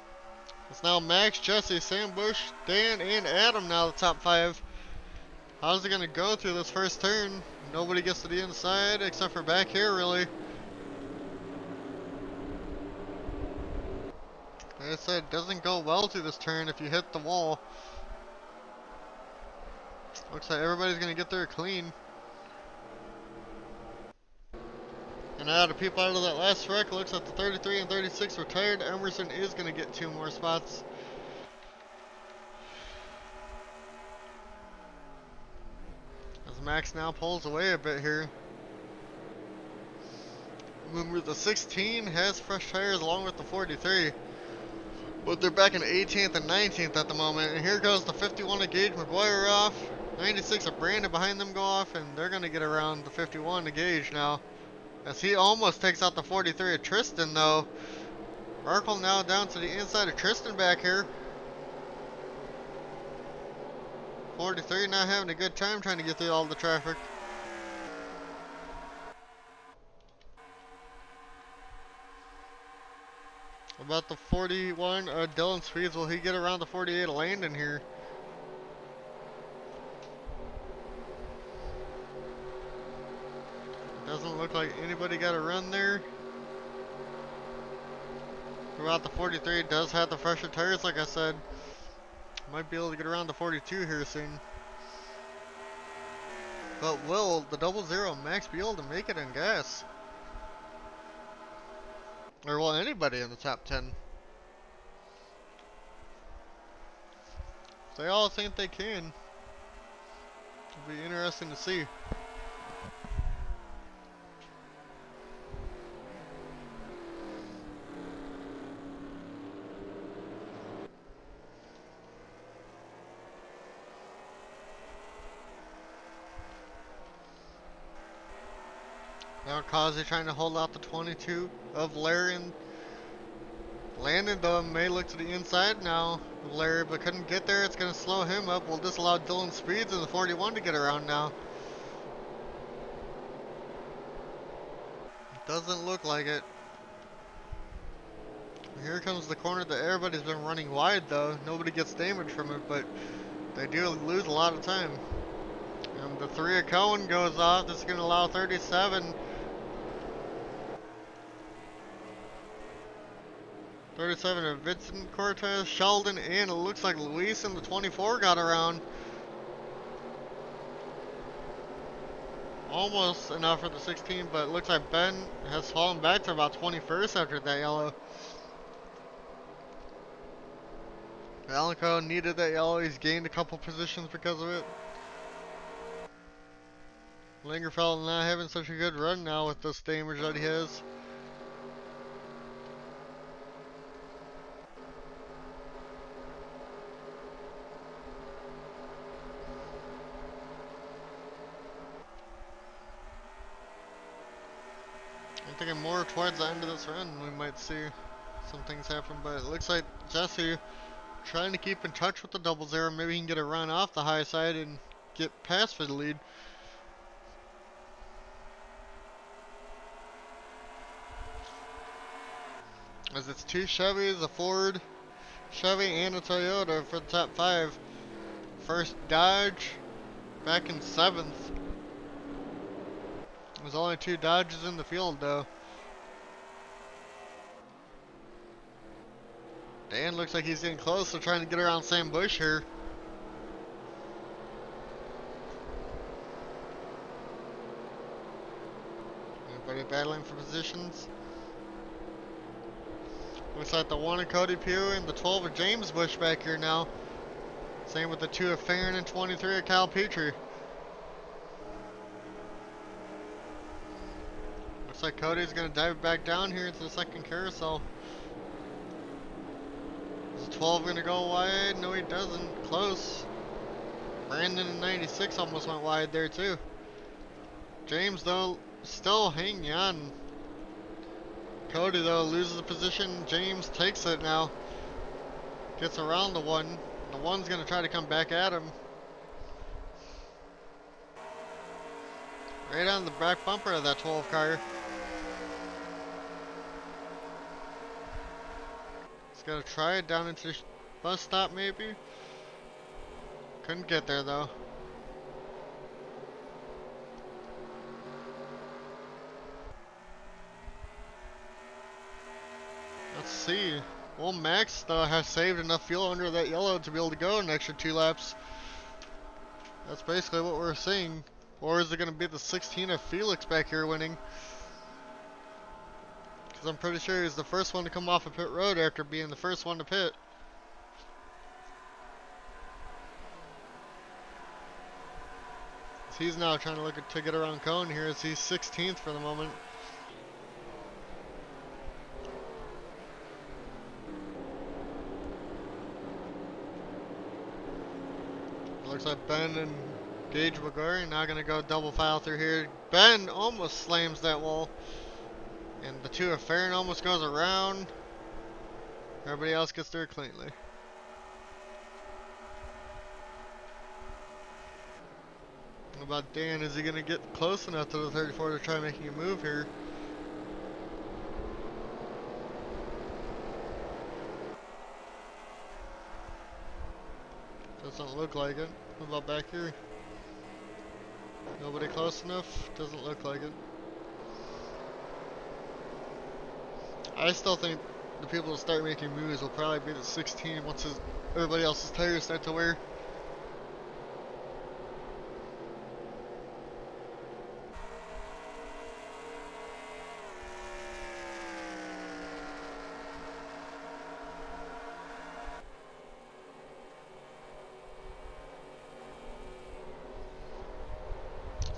It's now Max, Jesse, Sam Bush, Dan, and Adam now the top 5. How's it going to go through this first turn? Nobody gets to the inside except for back here, really. Like I said, it doesn't go well through this turn if you hit the wall. Looks like everybody's going to get there clean. And out of people out of that last wreck, looks like the 33 and 36 retired. Emerson is going to get 2 more spots. As Max now pulls away a bit here. Remember, the 16 has fresh tires along with the 43. But they're back in 18th and 19th at the moment. And here goes the 51 of Gage McGuire off. 96 of Brandon behind them go off. And they're going to get around the 51 to Gage now. As he almost takes out the 43 of Tristan, though. Merkel now down to the inside of Tristan back here. 43 not having a good time trying to get through all the traffic. About the 41, Dylan Speeds, will he get around the 48 of Landon here? Doesn't look like anybody got a run there. Throughout the 43, does have the fresher tires, like I said. Might be able to get around the 42 here soon. But will the 00 Max be able to make it in gas? Or will anybody in the top 10? They all think they can. It'll be interesting to see. Now Kazi trying to hold out the 22 of Larry, and Landon though may look to the inside now of Larry, but couldn't get there. It's going to slow him up. Will this allow Dylan Speeds in the 41 to get around now? Doesn't look like it. Here comes the corner that everybody's been running wide though. Nobody gets damage from it, but they do lose a lot of time. And the 3 of Cohen goes off. This is going to allow 37. 37 of Vincent Cortez, Sheldon, and it looks like Luis in the 24 got around. Almost enough for the 16, but it looks like Ben has fallen back to about 21st after that yellow. Alenco needed that yellow. He's gained a couple positions because of it. Lingerfeld not having such a good run now with this damage that he has. I'm thinking more towards the end of this run we might see some things happen, but it looks like Jesse trying to keep in touch with the 00. Maybe he can get a run off the high side and get past for the lead. As it's 2 Chevys, a Ford Chevy, and a Toyota for the top 5. First Dodge back in 7th. There's only 2 Dodges in the field though. Dan looks like he's getting close to trying to get around Sam Bush here. Everybody battling for positions. Looks like the 1 of Cody Pugh and the 12 of James Bush back here now. Same with the 2 of Farron and 23 of Kyle Petrie. Looks like Cody's going to dive back down here into the second carousel. Is 12 going to go wide? No, he doesn't. Close. Brandon in 96 almost went wide there too. James though still hanging on. Cody though loses the position. James takes it now. Gets around the 1. The 1's going to try to come back at him. Right on the back bumper of that 12 car. He's going to try it down into the bus stop maybe. Couldn't get there though. Let's see. Well, Max though has saved enough fuel under that yellow to be able to go an extra 2 laps. That's basically what we're seeing. Or is it going to be the 16 of Felix back here winning? Because I'm pretty sure he's the first one to come off of pit road after being the first one to pit. He's now trying to look to get around Cone here as he's 16th for the moment. Looks like Ben and Gage Wagari now going to go double file through here. Ben almost slams that wall. And the 2 of Farron almost goes around. Everybody else gets there cleanly. What about Dan? Is he going to get close enough to the 34 to try making a move here? Doesn't look like it. What about back here? Nobody close enough? Doesn't look like it. I still think the people to start making moves will probably be the 16 once everybody else's tires start to wear.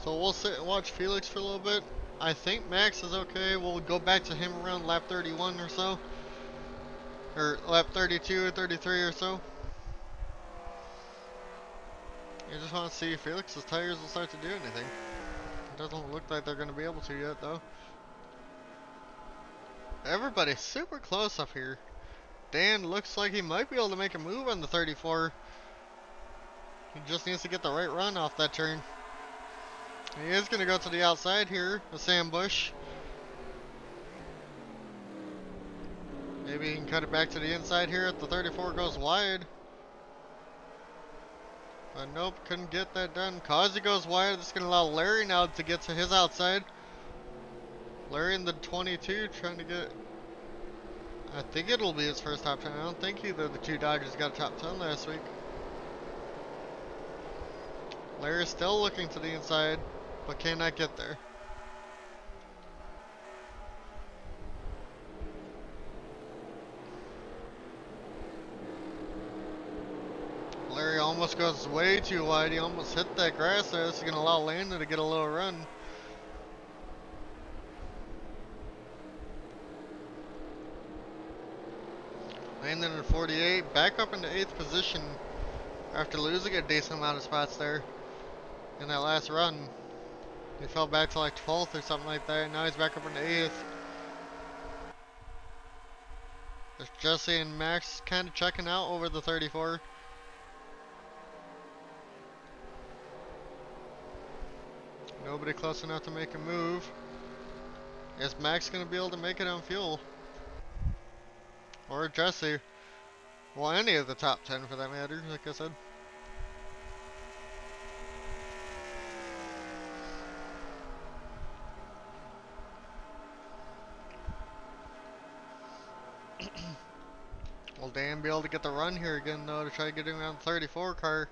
So we'll sit and watch Felix for a little bit. I think Max is okay. We'll go back to him around lap 31 or so. Or lap 32 or 33 or so. I just want to see if Felix's tires will start to do anything. It doesn't look like they're going to be able to yet though. Everybody's super close up here. Dan looks like he might be able to make a move on the 34. He just needs to get the right run off that turn. He is going to go to the outside here, the Sam Bush. Maybe he can cut it back to the inside here if the 34 goes wide. But nope, couldn't get that done. Cause he goes wide, it's going to allow Larry now to get to his outside. Larry in the 22 trying to get... I think it'll be his first top 10. I don't think either of the two Dodgers got a top 10 last week. Larry's still looking to the inside, but cannot get there. Larry almost goes way too wide. He almost hit that grass there. This is going to allow Landon to get a little run. Landon in 48, back up into 8th position after losing a decent amount of spots there in that last run. He fell back to like 12th or something like that. Now he's back up into 8th. There's Jesse and Max kind of checking out over the 34. Nobody close enough to make a move. Is Max going to be able to make it on fuel? Or Jesse? Well, any of the top 10 for that matter, like I said. Will Dan be able to get the run here again though to try to get him around the 34 car?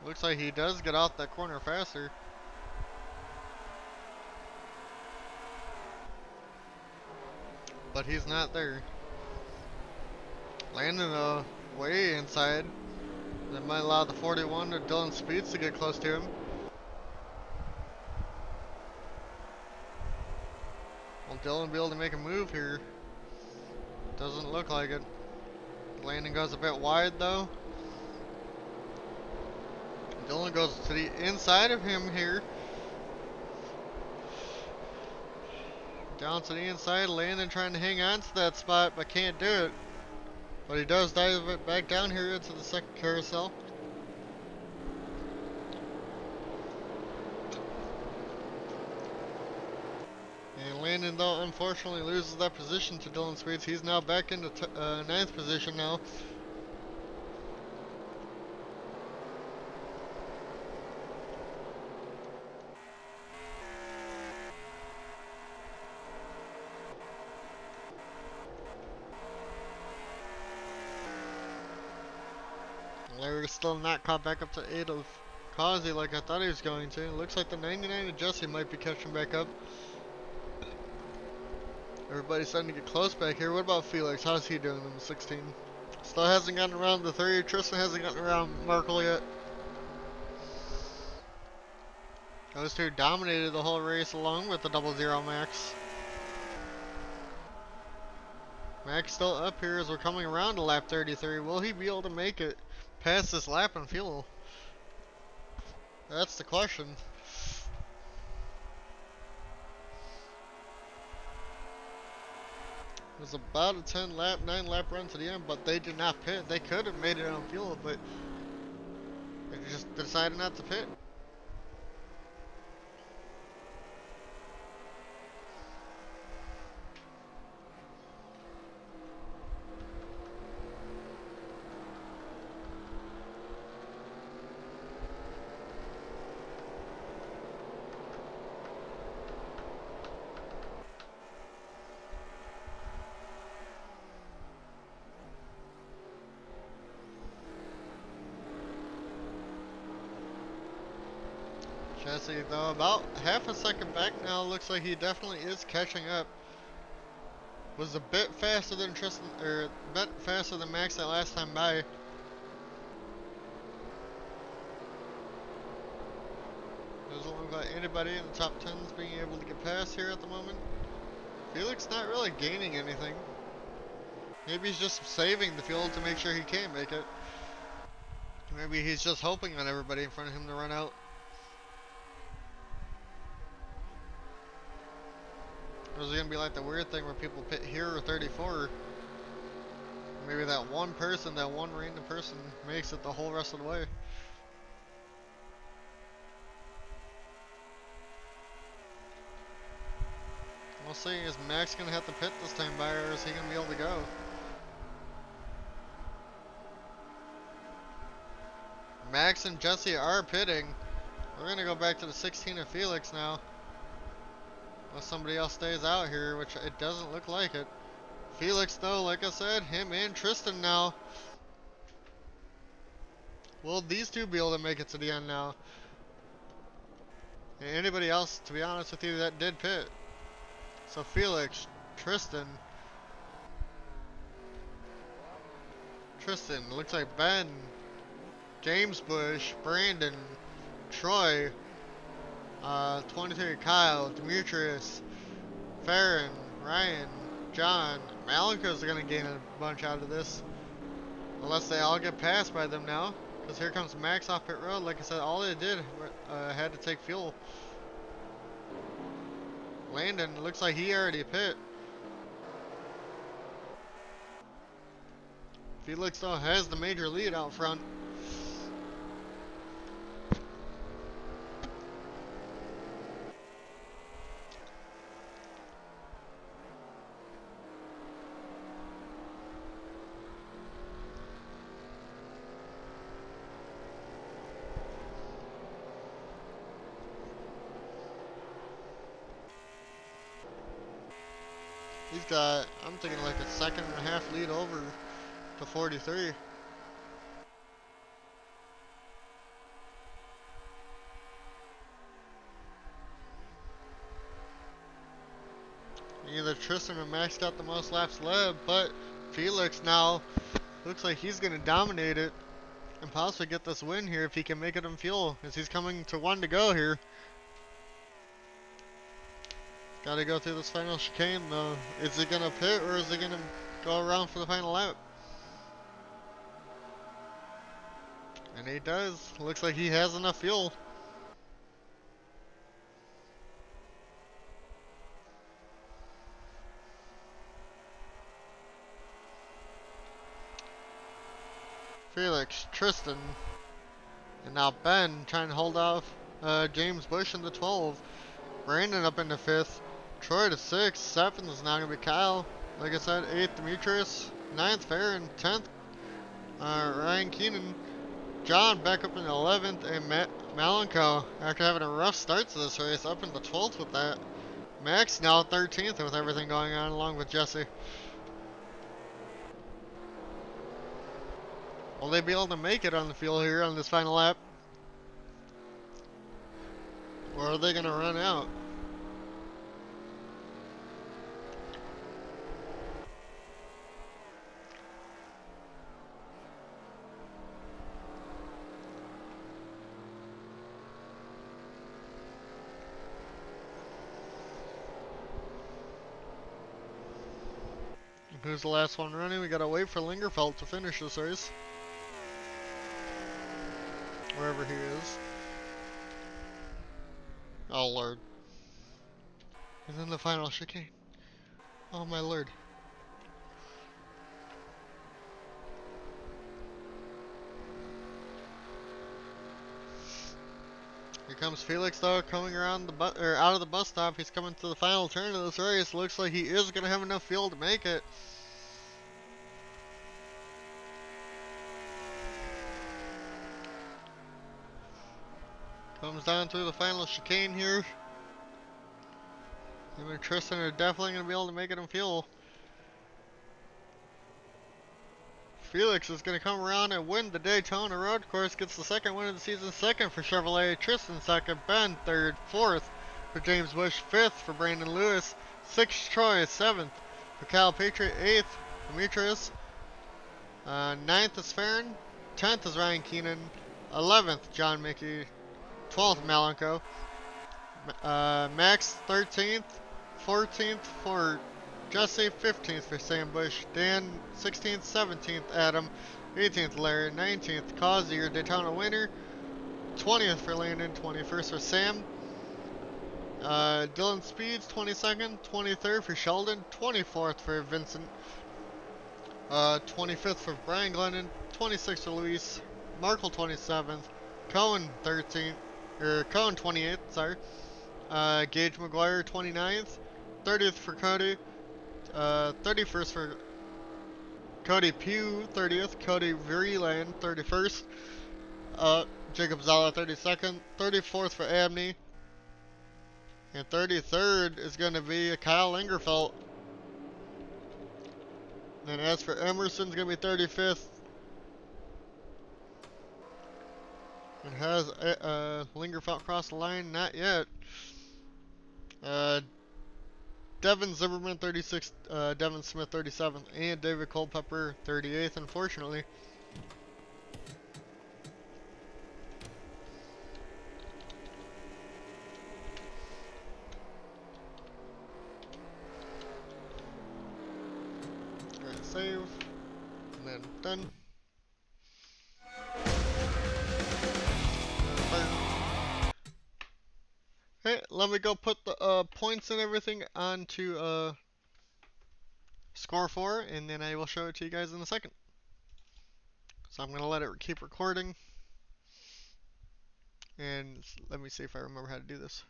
Looks like he does get off that corner faster. But he's not there. Landon way inside. That might allow the 41 to Dylan Speeds to get close to him. Will Dylan be able to make a move here? Doesn't look like it. Landon goes a bit wide though. Dylan goes to the inside of him here. Down to the inside, Landon trying to hang on to that spot, but can't do it. But he does dive it back down here into the second carousel. And Landon, though, unfortunately loses that position to Dylan Speeds. He's now back into 9th position now. Larry's still not caught back up to 8 of Causey like I thought he was going to. It looks like the 99 of Jesse might be catching back up. Everybody's starting to get close back here. What about Felix? How's he doing in the 16? Still hasn't gotten around the 3. Tristan hasn't gotten around Merkel yet. Those two dominated the whole race along with the 00 Max. Max still up here as we're coming around to lap 33. Will he be able to make it past this lap on fuel? That's the question. It was about a 9 lap run to the end, but they did not pit. They could have made it on fuel, but they just decided not to pit. Jesse though. About half a second back now. Looks like he definitely is catching up. Was a bit faster than Tristan, or a bit faster than Max that last time by. Doesn't look like anybody in the top 10 is being able to get past here at the moment. Felix not really gaining anything. Maybe he's just saving the fuel to make sure he can't make it. Maybe he's just hoping on everybody in front of him to run out. Or is it gonna be like the weird thing where people pit here or 34? Maybe that one person, that one random person makes it the whole rest of the way. We'll see. Is Max gonna have to pit this time by, or is he gonna be able to go? Max and Jesse are pitting. We're gonna go back to the 16 of Felix now. Unless somebody else stays out here, which it doesn't look like it. Felix though, like I said, him and Tristan now. Will these two be able to make it to the end now? And anybody else, to be honest with you, that did pit. So Felix, Tristan, looks like Ben, James Bush, Brandon, Troy, 23 Kyle, Demetrius, Farron, Ryan, John. Malenko's gonna gain a bunch out of this. Unless they all get passed by them now. Because here comes Max off pit road. Like I said, all they did had to take fuel. Landon, looks like he already pit. Felix though has the major lead out front. He's got, I'm thinking like a second and a half lead over to 43. Either Tristan or Max got the most laps led, but Felix now looks like he's going to dominate it and possibly get this win here if he can make it in fuel, as he's coming to one to go here. Got to go through this final chicane though. Is he going to pit or is he going to go around for the final lap? And he does. Looks like he has enough fuel. Felix, Tristan, and now Ben trying to hold off James Bush in the 12. Brandon up in the 5th. Troy to 6th. 7th is now going to be Kyle. Like I said, 8th Demetrius. 9th Farron. 10th Ryan Keenan. John back up in the 11th. And Malenko, after having a rough start to this race, up in the 12th with that. Max now 13th with everything going on along with Jesse. Will they be able to make it on the field here on this final lap? Or are they going to run out? Who's the last one running? We gotta wait for Lingerfeld to finish this race. Wherever he is. Oh lord. And then the final chicane. Oh my lord. Here comes Felix though, coming around the out of the bus stop. He's coming to the final turn of this race. Looks like he is gonna have enough fuel to make it. Comes down through the final chicane here. Him and Tristan are definitely going to be able to make it in fuel. Felix is going to come around and win the Daytona Road Course. Gets the second win of the season. Second for Chevrolet. Tristan second. Ben third. Fourth for James Bush. Fifth for Brandon Lewis. Sixth Troy. Seventh for Cal Patriot. Eighth Demetrius. Ninth is Farron. 10th is Ryan Keenan. 11th John Mickey. 12th Malenko. Max 13th. 14th for Jesse, 15th for Sam Bush, Dan 16th, 17th Adam, 18th Larry, 19th Causey, your Daytona winner, 20th for Landon, 21st for Sam, Dylan Speeds 22nd, 23rd for Sheldon, 24th for Vincent, 25th for Brian Glennon, 26th for Luis, Markle 27th, Cohen 13th, Cohen 28th, sorry, Gage McGuire 29th, 30th for Cody, 31st for Cody Pugh, 30th, Cody Vreeland, 31st, Jacob Zala, 32nd, 34th for Abney, and 33rd is going to be Kyle Lingerfeld. And as for Emerson's going to be 35th, and has Lingerfeld crossed the line? Not yet. Devin Zimmerman, 36th, Devin Smith, 37th, and David Culpepper, 38th, unfortunately. Alright, save, and then done. Hey, let me go put the points and everything onto score 4, and then I will show it to you guys in a second. So I'm gonna let it keep recording, and let me see if I remember how to do this.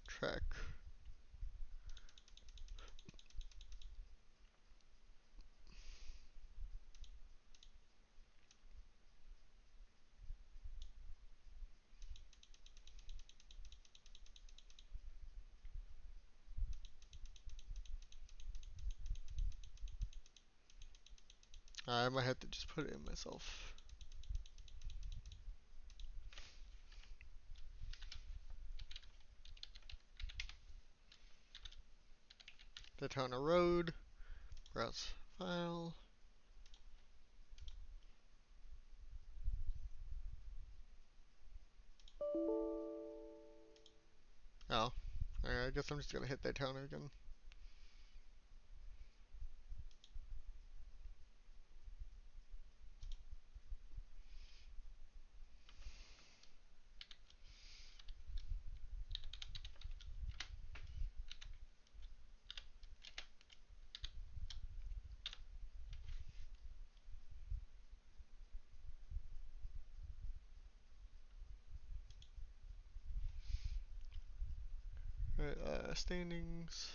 Track. I might have to just put it in myself. Daytona Road. Browse file. Oh. Alright, I guess I'm just gonna hit Daytona again. Alright, standings.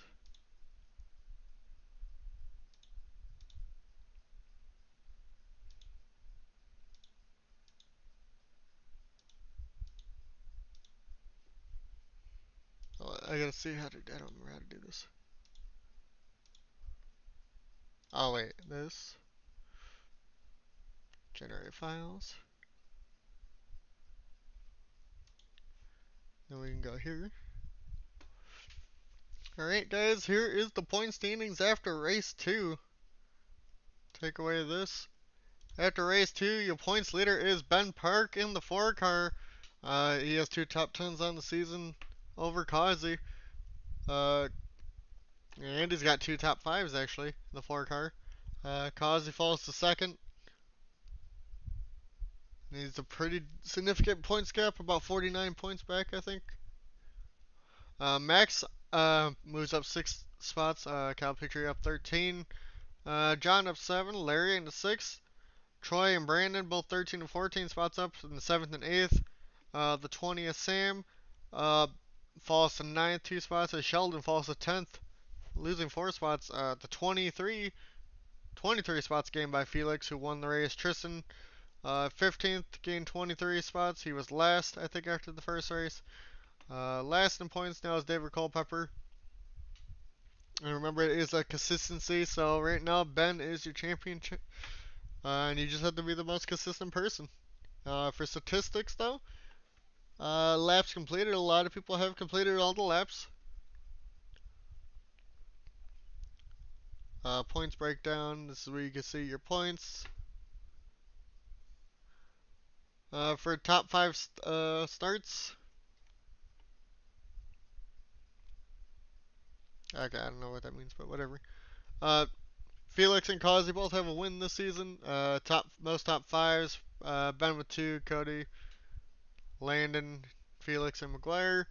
Oh, I gotta see how to, I don't remember how to do this. Oh wait, this. Generate files. Then we can go here. Alright guys, here is the point standings after race 2. Take away this. After race 2, your points leader is Ben Park in the 4 car. He has 2 top 10s on the season over Causey. And he's got 2 top 5s actually in the 4 car. Causey falls to second. He's a pretty significant points gap, about 49 points back, I think. Max moves up 6 spots. Cal Petrie up 13. John up 7. Larry into 6th. Troy and Brandon both 13 and 14 spots up in the 7th and 8th. The 20th Sam falls to 9th, 2 spots. As Sheldon falls to 10th, losing 4 spots. The 23 spots gained by Felix, who won the race. Tristan 15th, gained 23 spots. He was last, I think, after the first race. Last in points now is David Culpepper. And remember, it is a consistency. So right now, Ben is your champion, and you just have to be the most consistent person. For statistics, though, laps completed. A lot of people have completed all the laps. Points breakdown. This is where you can see your points. For top 5 starts. Okay, I don't know what that means, but whatever. Uh, Felix and Causey both have a win this season. Most top 5s. Ben with 2, Cody, Landon, Felix, and McGuire.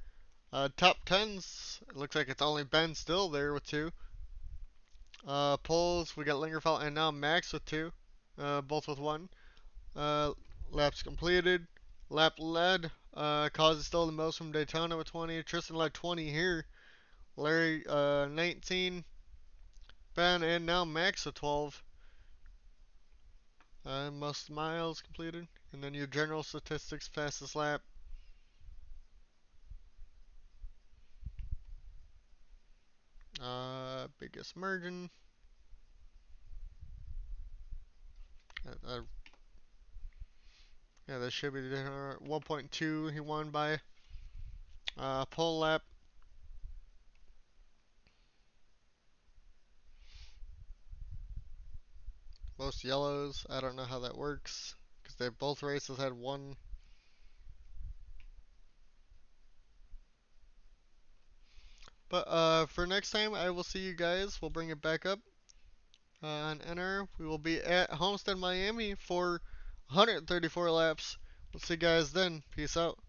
Top 10s. It looks like it's only Ben still there with 2. Polls, we got Lingerfeld and now Max with 2. Both with 1. Uh, Laps completed. Lap led. Causey still the most from Daytona with 20. Tristan led 20 here. Larry 19. Ben and now Max with 12. Most miles completed. And then your general statistics, fastest lap. Biggest margin. Yeah, that should be 1.2 he won by. Pole lap. Most yellows. I don't know how that works. Because they both races had one. But for next time, I will see you guys. We'll bring it back up on NR. We will be at Homestead, Miami for 134 laps. We'll see you guys then. Peace out.